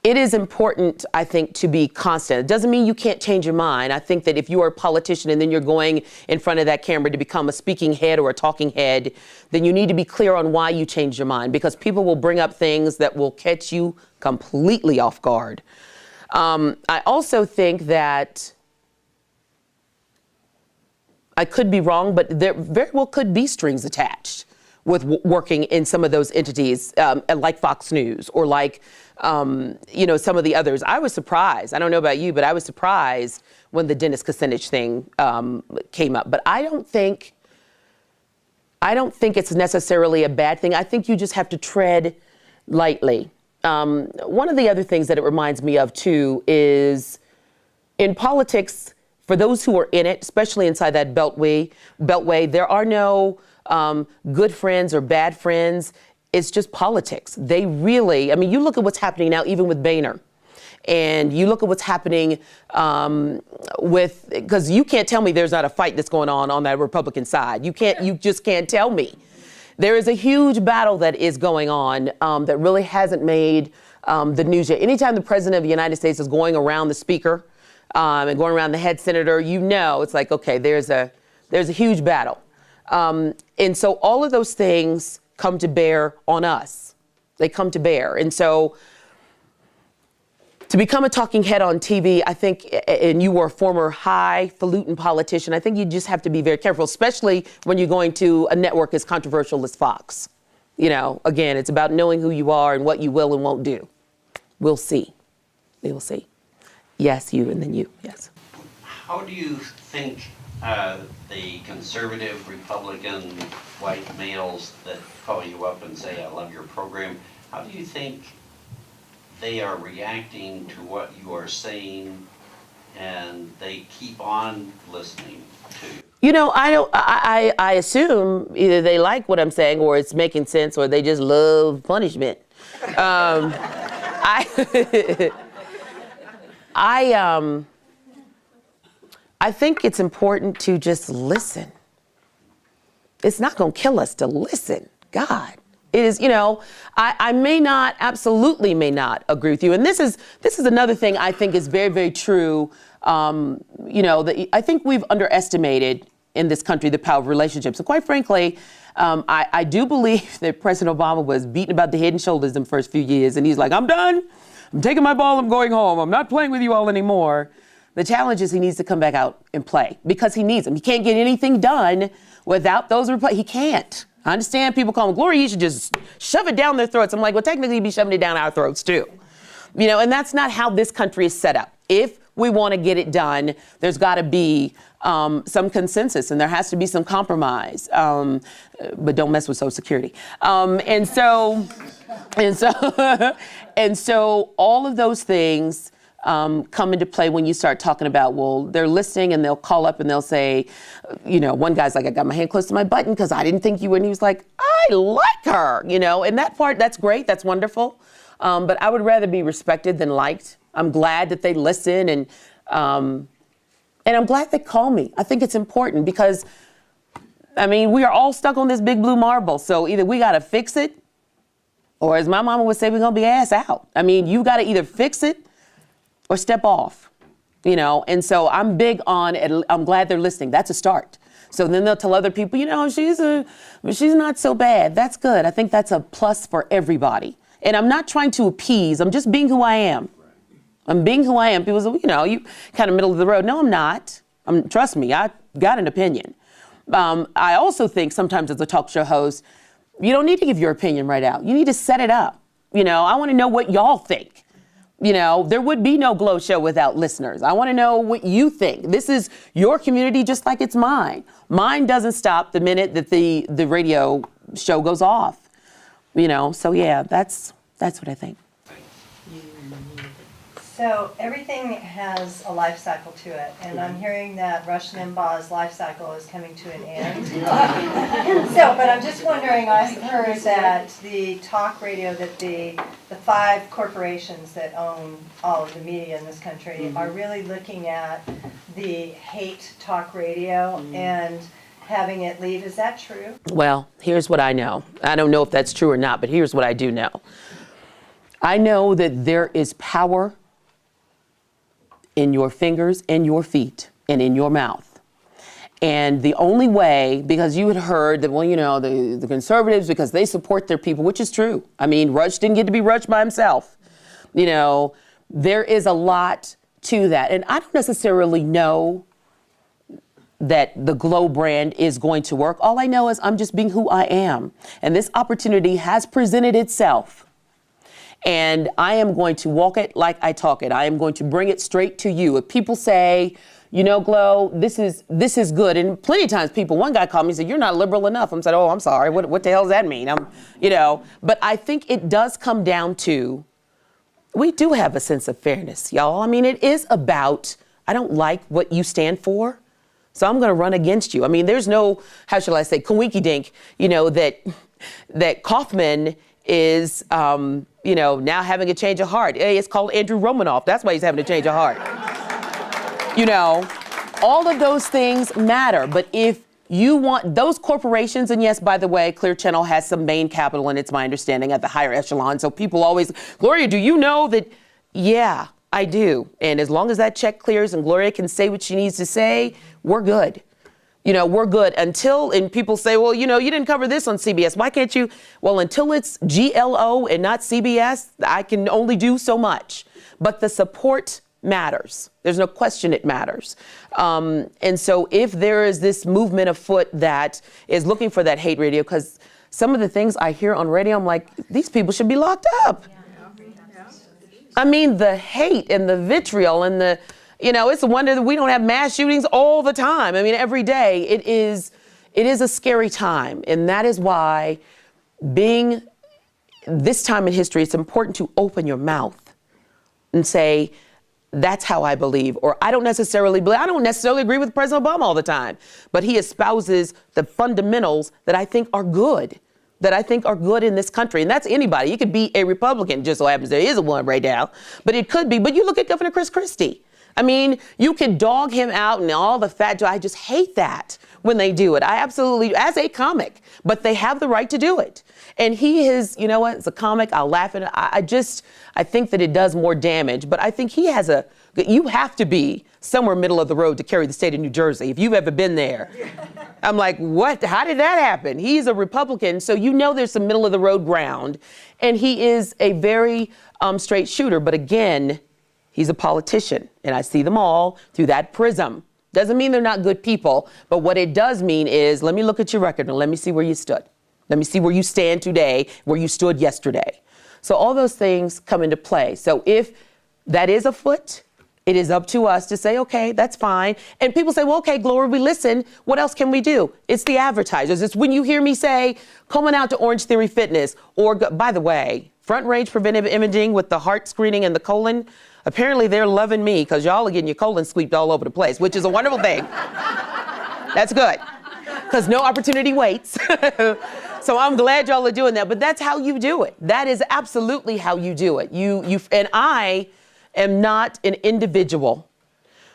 It is important, I think, to be constant. It doesn't mean you can't change your mind. I think that if you are a politician and then you're going in front of that camera to become a speaking head or a talking head, then you need to be clear on why you changed your mind, because people will bring up things that will catch you completely off guard. I also think that I could be wrong, but there very well could be strings attached with working in some of those entities, like Fox News or like, some of the others. I was surprised. I don't know about you, but I was surprised when the Dennis Kucinich thing came up. But I don't think it's necessarily a bad thing. I think you just have to tread lightly. One of the other things that it reminds me of too is in politics, for those who are in it, especially inside that beltway, there are no good friends or bad friends. It's just politics. They really, I mean, you look at what's happening now, even with Boehner, and you look at what's happening because you can't tell me there's not a fight that's going on that Republican side. You just can't tell me. There is a huge battle that is going on that really hasn't made the news yet. Anytime the president of the United States is going around the speaker and going around the head senator, it's like, okay, there's a huge battle. And so all of those things come to bear on us. They come to bear. And so to become a talking head on TV, I think, and you were a former highfalutin politician, I think you just have to be very careful, especially when you're going to a network as controversial as Fox. Again, it's about knowing who you are and what you will and won't do. We'll see. We will see. Yes, you, and then you. Yes. How do you think the conservative Republican white males that call you up and say, I love your program, how do you think they are reacting to what you are saying and they keep on listening to you? I assume either they like what I'm saying or it's making sense or they just love punishment. I think it's important to just listen. It's not going to kill us to listen. God, it is, I absolutely may not agree with you. And this is another thing I think is very, very true. I think we've underestimated in this country the power of relationships. And quite frankly, I do believe that President Obama was beaten about the head and shoulders in the first few years. And he's like, I'm done. I'm taking my ball. I'm going home. I'm not playing with you all anymore. The challenge is he needs to come back out and play because he needs them. He can't get anything done without those. He can't. I understand people call him, Gloria, you should just shove it down their throats. I'm like, well, technically you'd be shoving it down our throats too. And that's not how this country is set up. If we want to get it done, there's got to be some consensus and there has to be some compromise. But don't mess with Social Security. And so all of those things come into play when you start talking about, well, they're listening and they'll call up and they'll say, one guy's like, I got my hand close to my button because I didn't think you were. And he was like, I like her, and that part, that's great. That's wonderful. But I would rather be respected than liked. I'm glad that they listen and I'm glad they call me. I think it's important because, we are all stuck on this big blue marble. So either we got to fix it or as my mama would say, we're going to be ass out. You got to either fix it or step off, and so I'm big on it. I'm glad they're listening. That's a start. So then they'll tell other people, she's not so bad. That's good. I think that's a plus for everybody. And I'm not trying to appease. I'm just being who I am. I'm being who I am. People say, you kind of middle of the road. No, I'm not. Trust me, I got an opinion. I also think sometimes as a talk show host, you don't need to give your opinion right out. You need to set it up. I want to know what y'all think. There would be no Glow Show without listeners. I want to know what you think. This is your community just like it's mine. Mine doesn't stop the minute that the radio show goes off. So yeah, that's what I think. So everything has a life cycle to it, and I'm hearing that Rush Limbaugh's life cycle is coming to an end. But I'm just wondering, I heard that the talk radio, that the 5 corporations that own all of the media in this country are really looking at the hate talk radio and having it leave. Is that true? Well, here's what I know. I don't know if that's true or not, but here's what I do know. I know that there is power in your fingers and your feet and in your mouth. And the only way, because you had heard that, the conservatives, because they support their people, which is true. I mean, Rush didn't get to be Rush by himself. There is a lot to that. And I don't necessarily know that the Glow brand is going to work. All I know is I'm just being who I am. And this opportunity has presented itself. And I am going to walk it like I talk it. I am going to bring it straight to you. If people say, Glow, this is good. And plenty of times one guy called me and said, you're not liberal enough. I'm saying, oh, I'm sorry. What the hell does that mean? But I think it does come down to, we do have a sense of fairness, y'all. I mean, it is about, I don't like what you stand for, so I'm going to run against you. I mean, there's no, how shall I say, coinky dink, that Kaufman is, now having a change of heart. Hey, it's called Andrew Romanoff. That's why he's having a change of heart. All of those things matter. But if you want those corporations, and yes, by the way, Clear Channel has some main capital, and it's my understanding at the higher echelon. So people always, Gloria, do you know that? Yeah, I do. And as long as that check clears and Gloria can say what she needs to say, we're good. We're good and people say, well, you didn't cover this on CBS. Why can't you? Well, until it's GLO and not CBS, I can only do so much. But the support matters. There's no question it matters. And so if there is this movement afoot that is looking for that hate radio, because some of the things I hear on radio, I'm like, these people should be locked up. I mean, the hate and the vitriol and the, it's a wonder that we don't have mass shootings all the time. I mean, every day it is a scary time. And that is why being this time in history, it's important to open your mouth and say, that's how I believe. Or I don't necessarily agree with President Obama all the time, but he espouses the fundamentals that I think are good. In this country. And that's anybody. You could be a Republican, just so happens there is one right now, but it could be. But you look at Governor Chris Christie. I mean, you can dog him out and all the fat. I just hate that when they do it. I absolutely, as a comic, but they have the right to do it. And he is, as a comic, I'll laugh at it. I think that it does more damage, but I think he has you have to be somewhere middle of the road to carry the state of New Jersey. If you've ever been there, I'm like, what? How did that happen? He's a Republican, so there's some middle of the road ground. And he is a very straight shooter. But again, he's a politician, and I see them all through that prism. Doesn't mean they're not good people, but what it does mean is, let me look at your record and let me see where you stood. Let me see where you stand today, where you stood yesterday. So all those things come into play. So if that is afoot, it is up to us to say, okay, that's fine. And people say, well, okay, Gloria, we listen. What else can we do? It's the advertisers. It's when you hear me say, coming out to Orange Theory Fitness, or by the way, Front Range Preventive Imaging with the heart screening and the colon. Apparently they're loving me because y'all are getting your colon sweeped all over the place, which is a wonderful thing. That's good, because no opportunity waits. So I'm glad y'all are doing that, but that's how you do it. That is absolutely how you do it. And I am not an individual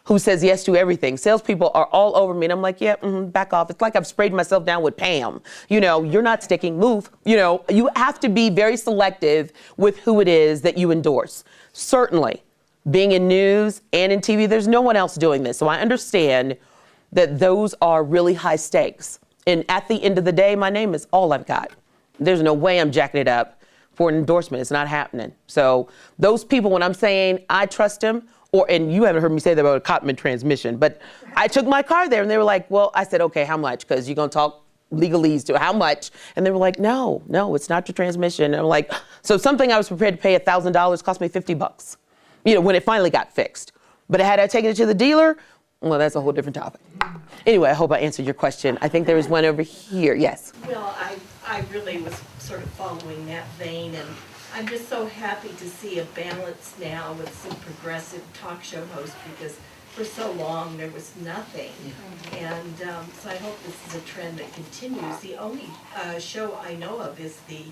who says yes to everything. Salespeople are all over me, and I'm like, yeah, back off. It's like I've sprayed myself down with Pam. You're not sticking, move. You have to be very selective with who it is that you endorse. Certainly, being in news and in TV, there's no one else doing this. So I understand that those are really high stakes. And at the end of the day, my name is all I've got. There's no way I'm jacking it up for an endorsement. It's not happening. So those people, when I'm saying I trust him, and you haven't heard me say that about a Cotman transmission, but I took my car there and they were like, well, I said, okay, how much? Because you're going to talk legalese to how much? And they were like, no, it's not your transmission. And I'm like, so something I was prepared to pay $1,000 cost me $50, when it finally got fixed. But had I taken it to the dealer, well, that's a whole different topic. Anyway, I hope I answered your question. I think there was one over here. Yes. Well, I really was sort of following that vein, and I'm just so happy to see a balance now with some progressive talk show hosts, because for so long there was nothing. And so I hope this is a trend that continues. The only show I know of is the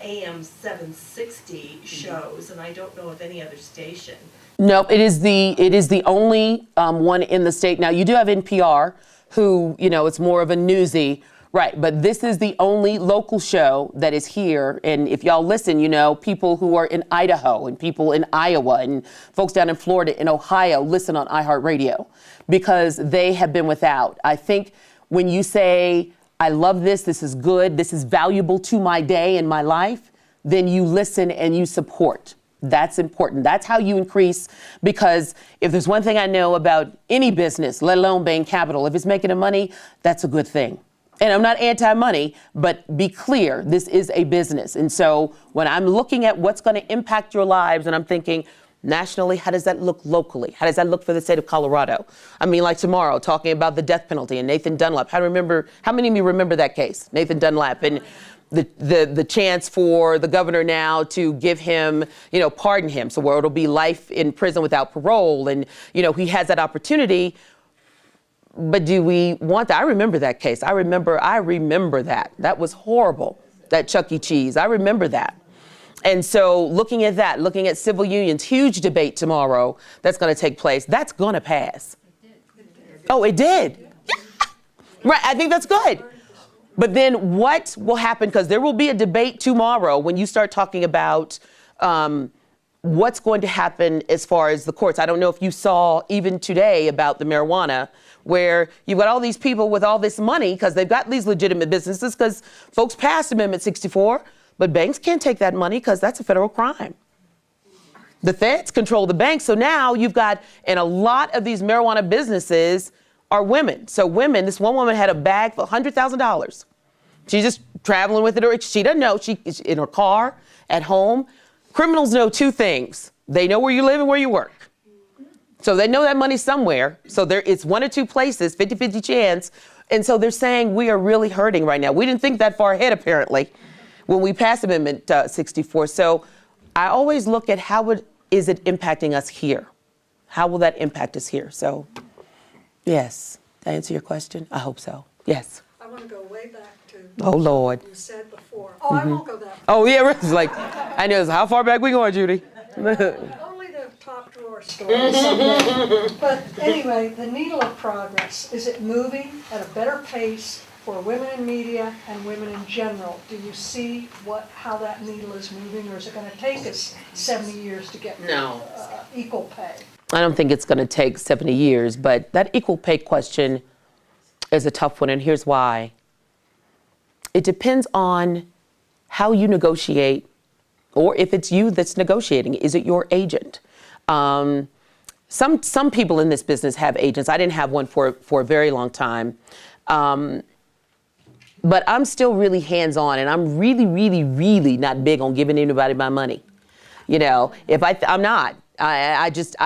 AM 760 shows, and I don't know of any other station. No, it is the only one in the state. Now, you do have NPR, who, it's more of a newsy, right? But this is the only local show that is here. And if y'all listen, people who are in Idaho and people in Iowa and folks down in Florida and Ohio listen on iHeartRadio because they have been without. I think when you say, I love this is good, this is valuable to my day and my life, then you listen and you support. That's important. That's how you increase, because if there's one thing I know about any business, let alone Bain Capital, if it's making the money, that's a good thing. And I'm not anti-money, but be clear, this is a business. And so when I'm looking at what's going to impact your lives, and I'm thinking nationally, how does that look locally? How does that look for the state of Colorado? I mean, like tomorrow, talking about the death penalty and Nathan Dunlap. How many of you remember that case, Nathan Dunlap? And the chance for the governor now to give him, pardon him. So where it'll be life in prison without parole. And, he has that opportunity. But do we want that? I remember that case. I remember that. That was horrible, that Chuck E. Cheese. I remember that. And so looking at civil unions, huge debate tomorrow that's going to take place. That's going to pass. Oh, it did? Yeah. Right, I think that's good. But then what will happen, because there will be a debate tomorrow when you start talking about what's going to happen as far as the courts. I don't know if you saw even today about the marijuana, where you've got all these people with all this money because they've got these legitimate businesses because folks passed Amendment 64, but banks can't take that money because that's a federal crime. The feds control the banks. So now you've got, and a lot of these marijuana businesses are women. So women, this one woman had a bag for $100,000. She's just traveling with it, or she doesn't know. She's in her car, at home. Criminals know two things. They know where you live and where you work. So they know that money's somewhere. So it's one or two places, 50-50 chance. And so they're saying we are really hurting right now. We didn't think that far ahead, apparently, when we passed Amendment 64. So I always look at is it impacting us here? How will that impact us here? So, yes. Did I answer your question? I hope so. Yes. I want to go way back to Oh, Lord. what you said before. Oh, I won't go that far. Oh, yeah. It's like, I know. How far back we going, Judy? Only the top drawer story someday. But anyway, the needle of progress, is it moving at a better pace for women in media and women in general? Do you see how that needle is moving, or is it going to take us 70 years to get equal pay? I don't think it's going to take 70 years, but that equal pay question is a tough one, and here's why. It depends on how you negotiate, or if it's you that's negotiating. Is it your agent? Some people in this business have agents. I didn't have one for a very long time. But I'm still really hands-on, and I'm really, really, really not big on giving anybody my money. If I'm not. I just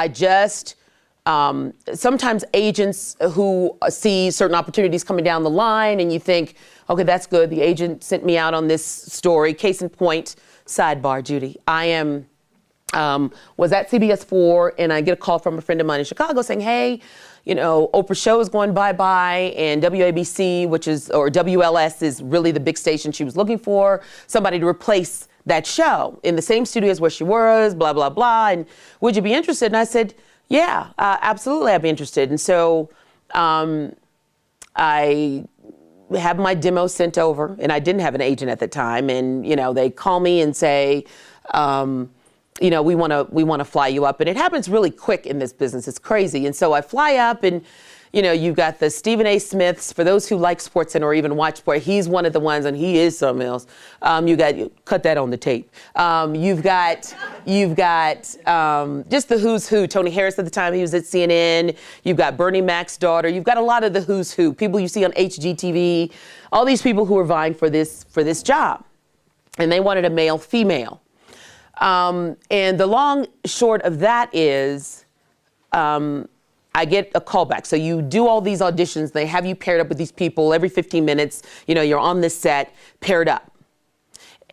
sometimes agents who see certain opportunities coming down the line, and you think, okay, that's good. The agent sent me out on this story. Case in point, sidebar, Judy. I was at CBS 4, and I get a call from a friend of mine in Chicago saying, hey, Oprah's show is going bye-bye, and WABC, or WLS is really the big station she was looking for, somebody to replace that show in the same studios where she was, blah, blah, blah. And would you be interested? And I said, yeah, absolutely, I'd be interested. And so I have my demo sent over, and I didn't have an agent at the time. And, they call me and say, we want to fly you up. And it happens really quick in this business. It's crazy. And so I fly up, and, you've got the Stephen A. Smiths. For those who like SportsCenter or even watch sport, he's one of the ones, and he is something else. Cut that on the tape. You've got just the who's who. Tony Harris at the time, he was at CNN. You've got Bernie Mac's daughter. You've got a lot of the who's who, people you see on HGTV, all these people who are vying for this job. And they wanted a male-female. And the long short of that is, I get a call back. So you do all these auditions. They have you paired up with these people every 15 minutes. You're on this set, paired up.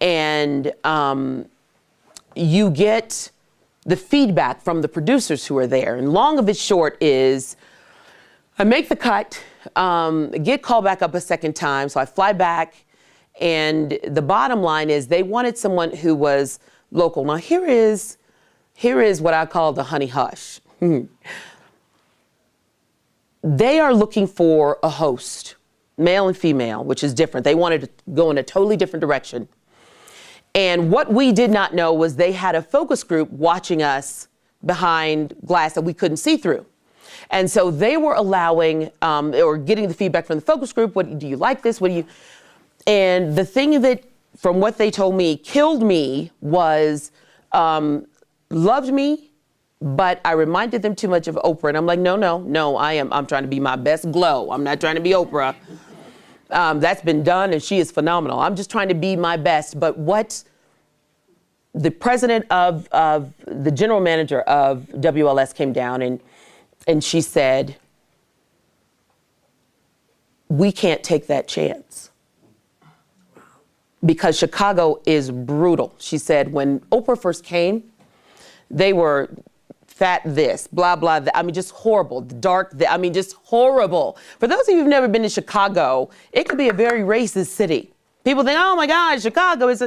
And you get the feedback from the producers who are there. And long of it short is, I make the cut, get called back up a second time. So I fly back. And the bottom line is they wanted someone who was local. Now here is what I call the honey hush. They are looking for a host, male and female, which is different. They wanted to go in a totally different direction. And what we did not know was they had a focus group watching us behind glass that we couldn't see through. And so they were allowing, or getting the feedback from the focus group, what do you like this? And the thing that, from what they told me, killed me was, loved me, but I reminded them too much of Oprah. And I'm like, no, I'm trying to be my best glow. I'm not trying to be Oprah. That's been done, and she is phenomenal. I'm just trying to be my best. But what the president of the general manager of WLS came down and she said, we can't take that chance. Because Chicago is brutal. She said when Oprah first came, they were fat this, blah, blah, that. I mean, just horrible, dark, just horrible. For those of you who've never been to Chicago, it could be a very racist city. People think, oh my God, Chicago is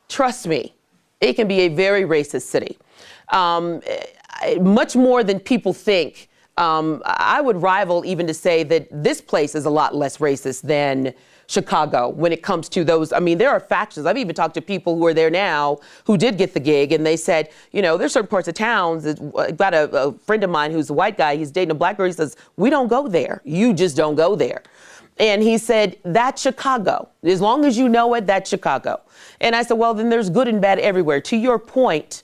trust me, it can be a very racist city. Much more than people think. I would rival even to say that this place is a lot less racist than Chicago when it comes to those. I mean, there are factions. I've even talked to people who are there now who did get the gig, and they said, there's certain parts of towns. I've got a friend of mine who's a white guy. He's dating a black girl. He says, we don't go there. You just don't go there. And he said, that's Chicago. As long as you know it, that's Chicago. And I said, well, then there's good and bad everywhere. To your point,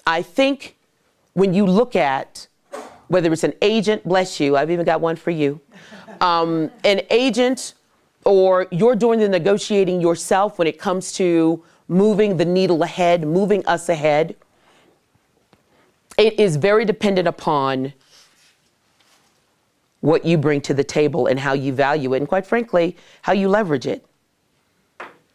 I think when you look at whether it's an agent, bless you, I've even got one for you, an agent, or you're doing the negotiating yourself when it comes to moving the needle ahead, moving us ahead, it is very dependent upon what you bring to the table and how you value it, and quite frankly, how you leverage it.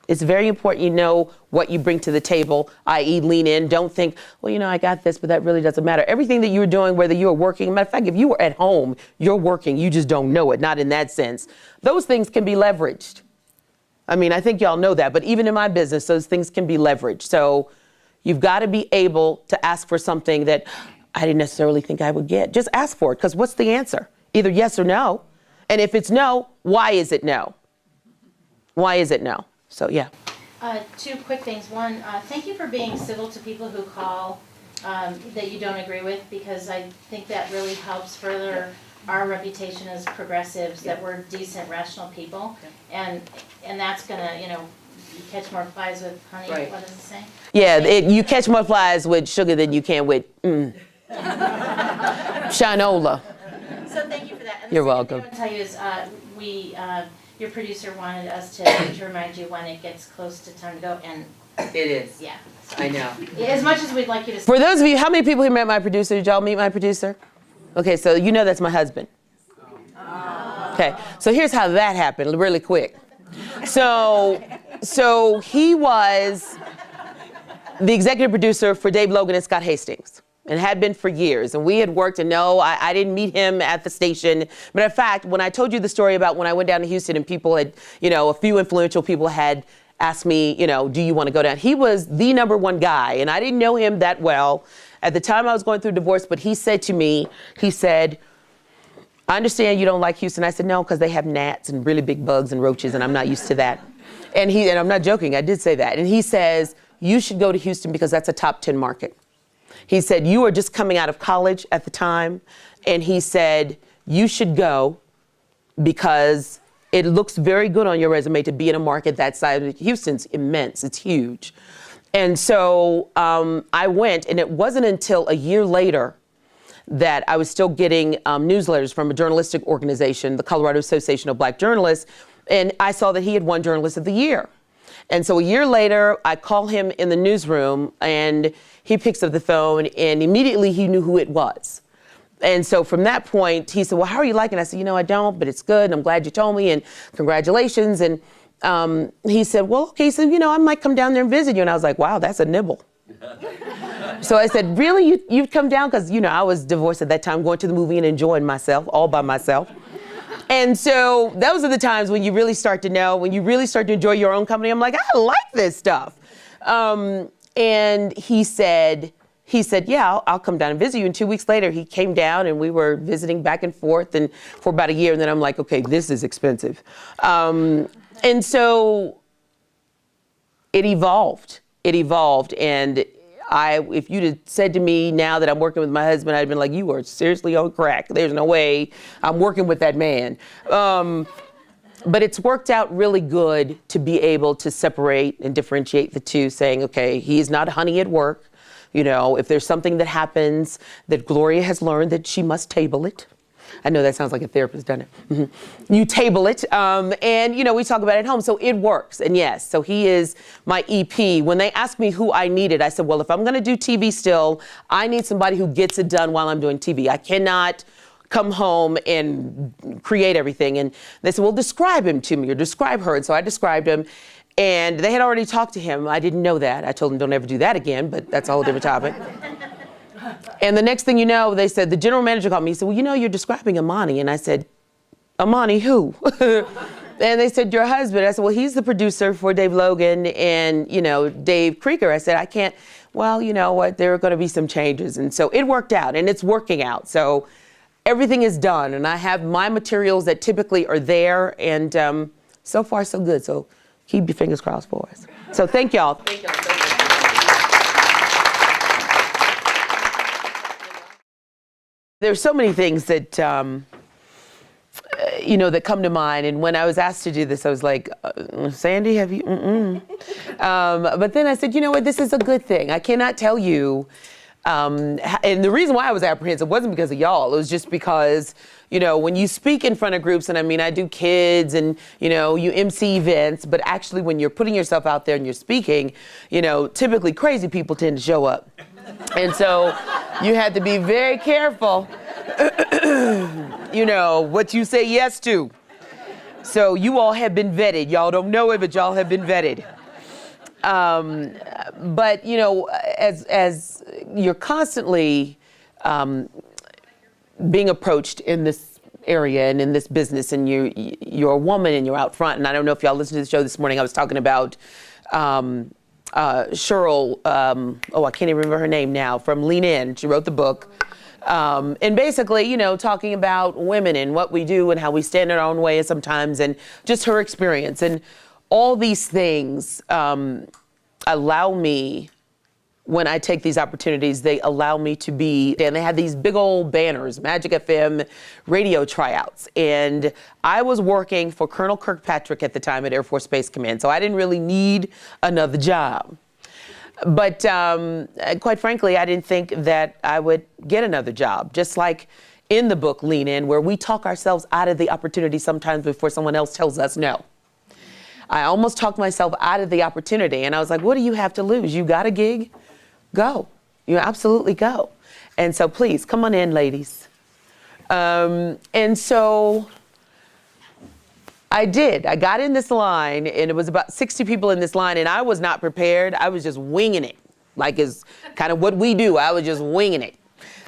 It's very important you know what you bring to the table, i.e. lean in. Don't think, well, I got this, but that really doesn't matter. Everything that you're doing, whether you're working, matter of fact, if you were at home, you're working, you just don't know it, not in that sense. Those things can be leveraged. I mean, I think y'all know that, but even in my business, those things can be leveraged. So you've got to be able to ask for something that I didn't necessarily think I would get. Just ask for it, because what's the answer? Either yes or no. And if it's no, why is it no? Why is it no? So, yeah. Two quick things. One, thank you for being civil to people who call that you don't agree with, because I think that really helps further our reputation as progressives, that we're decent, rational people. And that's going to, you catch more flies with honey. Right. What does it say? Yeah, you catch more flies with sugar than you can with shinola. So thank you for that. And You're welcome. What I want to tell you is your producer wanted us to remind you when it gets close to time to go, and it is. Yeah. I know. As much as we'd like you to. For those of you, how many people here met my producer? Did y'all meet my producer? Okay, so that's my husband. Okay, so here's how that happened, really quick. So he was the executive producer for Dave Logan and Scott Hastings, and had been for years. And we had worked, and no, I didn't meet him at the station. Matter of fact, when I told you the story about when I went down to Houston and people had, a few influential people had asked me, do you want to go down? He was the number one guy, and I didn't know him that well. At the time I was going through divorce, but he said to me, I understand you don't like Houston. I said, no, because they have gnats and really big bugs and roaches, and I'm not used to that. And I'm not joking, I did say that. And he says, you should go to Houston because that's a top 10 market. He said, you were just coming out of college at the time. And he said, you should go because it looks very good on your resume to be in a market that size. Houston's immense, it's huge. And so I went, and it wasn't until a year later that I was still getting newsletters from a journalistic organization, the Colorado Association of Black Journalists, and I saw that he had won Journalist of the Year. And so a year later, I call him in the newsroom, and he picks up the phone, and immediately he knew who it was. And so from that point, he said, well, how are you liking it? I said, I don't, but it's good. I'm glad you told me, and congratulations. And he said, well, okay, so, I might come down there and visit you. And I was like, wow, that's a nibble. So I said, really? You'd come down? Because, I was divorced at that time, going to the movie and enjoying myself, all by myself. And so those are the times when you really start to know, when you really start to enjoy your own company. I'm like, I like this stuff. And he said, yeah, I'll come down and visit you. And 2 weeks later, he came down, and we were visiting back and forth, and for about a year. And then I'm like, okay, this is expensive. And so it evolved. And if you'd have said to me now that I'm working with my husband, I'd have been like, you are seriously on crack. There's no way I'm working with that man. But it's worked out really good to be able to separate and differentiate the two, saying, okay, he's not honey at work. If there's something that happens that Gloria has learned, that she must table it. I know that sounds like a therapist, doesn't it? Mm-hmm. You table it, and we talk about it at home, so it works. And yes, so he is my EP. When they asked me who I needed, I said, well, if I'm going to do TV still, I need somebody who gets it done while I'm doing TV. I cannot come home and create everything. And they said, well, describe him to me, or describe her. And so I described him. And they had already talked to him. I didn't know that. I told them, don't ever do that again, but that's a whole different topic. And the next thing you know, they said, the general manager called me. He said, well, you're describing Amani. And I said, Amani who? And they said, your husband. I said, well, he's the producer for Dave Logan and, Dave Krieger. I said, I can't, well, you know what, there are going to be some changes. And so it worked out, and it's working out. So everything is done, and I have my materials that typically are there, and so far so good. So keep your fingers crossed for us. So thank y'all. Thank y'all so much. There's so many things that, that come to mind. And when I was asked to do this, I was like, Sandy, have you? But then I said, you know what, this is a good thing. I cannot tell you. And the reason why I was apprehensive wasn't because of y'all. It was just because, when you speak in front of groups, and I do kids and, you MC events, but actually when you're putting yourself out there and you're speaking, typically crazy people tend to show up. And so you had to be very careful, what you say yes to. So you all have been vetted. Y'all don't know it, but y'all have been vetted. But, as you're constantly being approached in this area and in this business, and you're a woman and you're out front, and I don't know if y'all listened to the show this morning, I was talking about Cheryl, I can't even remember her name now, from Lean In. She wrote the book. And basically, talking about women and what we do and how we stand in our own way sometimes, and just her experience. And all these things allow me, when I take these opportunities, they allow me to be, and they had these big old banners, Magic FM radio tryouts. And I was working for Colonel Kirkpatrick at the time at Air Force Space Command, so I didn't really need another job. But quite frankly, I didn't think that I would get another job. Just like in the book, Lean In, where we talk ourselves out of the opportunity sometimes before someone else tells us no. I almost talked myself out of the opportunity, and I was like, what do you have to lose? You got a gig? Go. You absolutely go. And so please, come on in, ladies. And so I did. I got in this line, and it was about 60 people in this line, and I was not prepared. I was just winging it, like is kind of what we do. I was just winging it.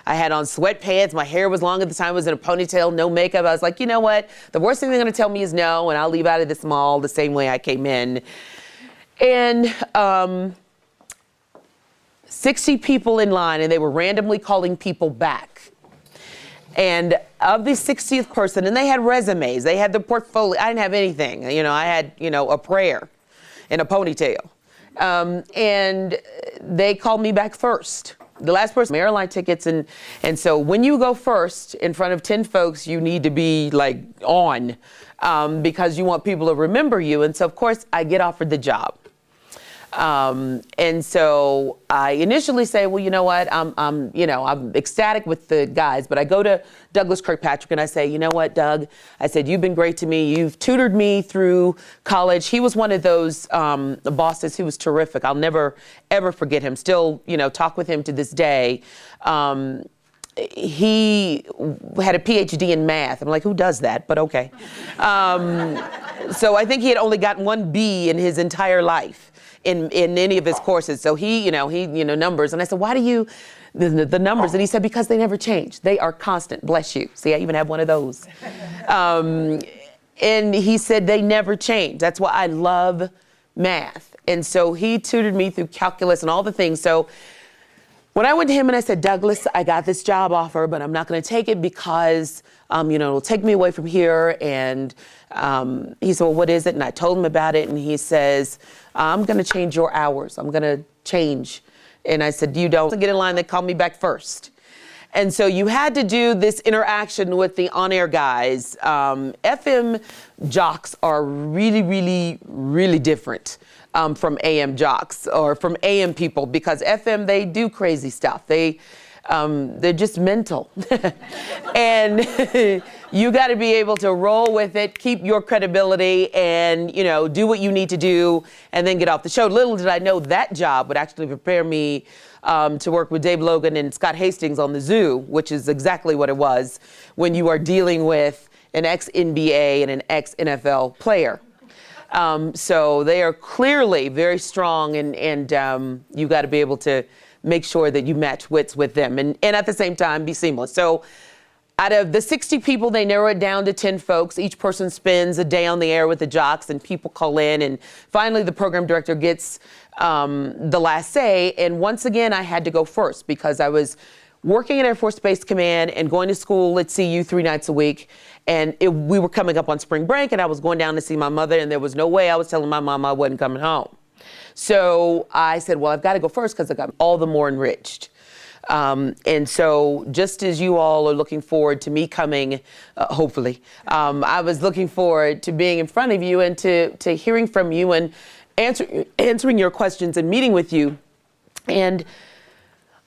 I had on sweatpants. My hair was long at the time. I was in a ponytail, no makeup. I was like, you know what? The worst thing they're going to tell me is no, and I'll leave out of this mall the same way I came in. And 60 people in line, and they were randomly calling people back. And of the 60th person, and they had resumes, they had the portfolio. I didn't have anything. I had, a prayer and a ponytail. And they called me back first. The last person, airline tickets, and so when you go first in front of 10 folks, you need to be like on, because you want people to remember you. And so of course I get offered the job. And so I initially say, well, you know what, I'm ecstatic with the guys, but I go to Douglas Kirkpatrick and I say, you know what, Doug, I said, you've been great to me. You've tutored me through college. He was one of those bosses who was terrific. I'll never, ever forget him. Still, talk with him to this day. He had a PhD in math. I'm like, who does that? But okay. So I think he had only gotten one B in his entire life in any of his courses. So he numbers. And I said, why do you, the numbers? And he said, because they never change. They are constant. Bless you. See, I even have one of those. And he said, they never change. That's why I love math. And so he tutored me through calculus and all the things. So when I went to him and I said, Douglas, I got this job offer, but I'm not going to take it because, it'll take me away from here. And he said, well, what is it? And I told him about it. And he says, I'm going to change your hours. I'm going to change. And I said, you don't get in line. They call me back first. And so you had to do this interaction with the on-air guys. FM jocks are really, really, really different from AM jocks or from AM people, because FM, they do crazy stuff. They're just mental. And you got to be able to roll with it, keep your credibility, and, do what you need to do, and then get off the show. Little did I know that job would actually prepare me to work with Dave Logan and Scott Hastings on the Zoo, which is exactly what it was when you are dealing with an ex-NBA and an ex-NFL player. So they are clearly very strong, and you got to be able to make sure that you match wits with them, and at the same time be seamless. So out of the 60 people, they narrow it down to 10 folks. Each person spends a day on the air with the jocks, and people call in, and finally the program director gets the last say. And once again, I had to go first because I was working at Air Force Base Command and going to school at CU 3 nights a week. And we were coming up on spring break, and I was going down to see my mother, and there was no way I was telling my mom I wasn't coming home. So I said, well, I've got to go first because I got all the more enriched. And so just as you all are looking forward to me coming, hopefully, I was looking forward to being in front of you and to hearing from you and answering your questions and meeting with you. And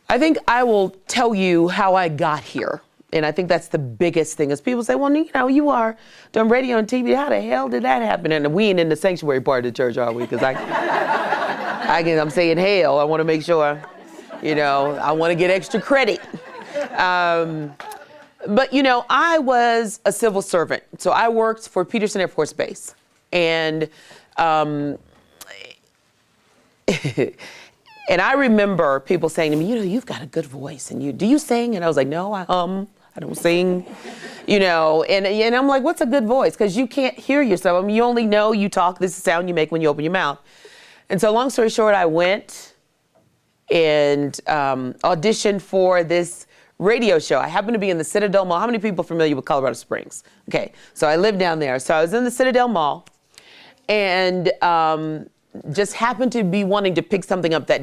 I think I will tell you how I got here. And I think that's the biggest thing is people say, well, you are doing radio and TV. How the hell did that happen? And we ain't in the sanctuary part of the church, are we? Because I'm saying hell. I want to make sure, I want to get extra credit. But, I was a civil servant. So I worked for Peterson Air Force Base. And and I remember people saying to me, you've got a good voice. And do you sing? And I was like, no, I don't sing, and I'm like, what's a good voice? Because you can't hear yourself. You only know you talk. This is the sound you make when you open your mouth. And so long story short, I went and auditioned for this radio show. I happened to be in the Citadel Mall. How many people are familiar with Colorado Springs? Okay, so I lived down there. So I was in the Citadel Mall and just happened to be wanting to pick something up that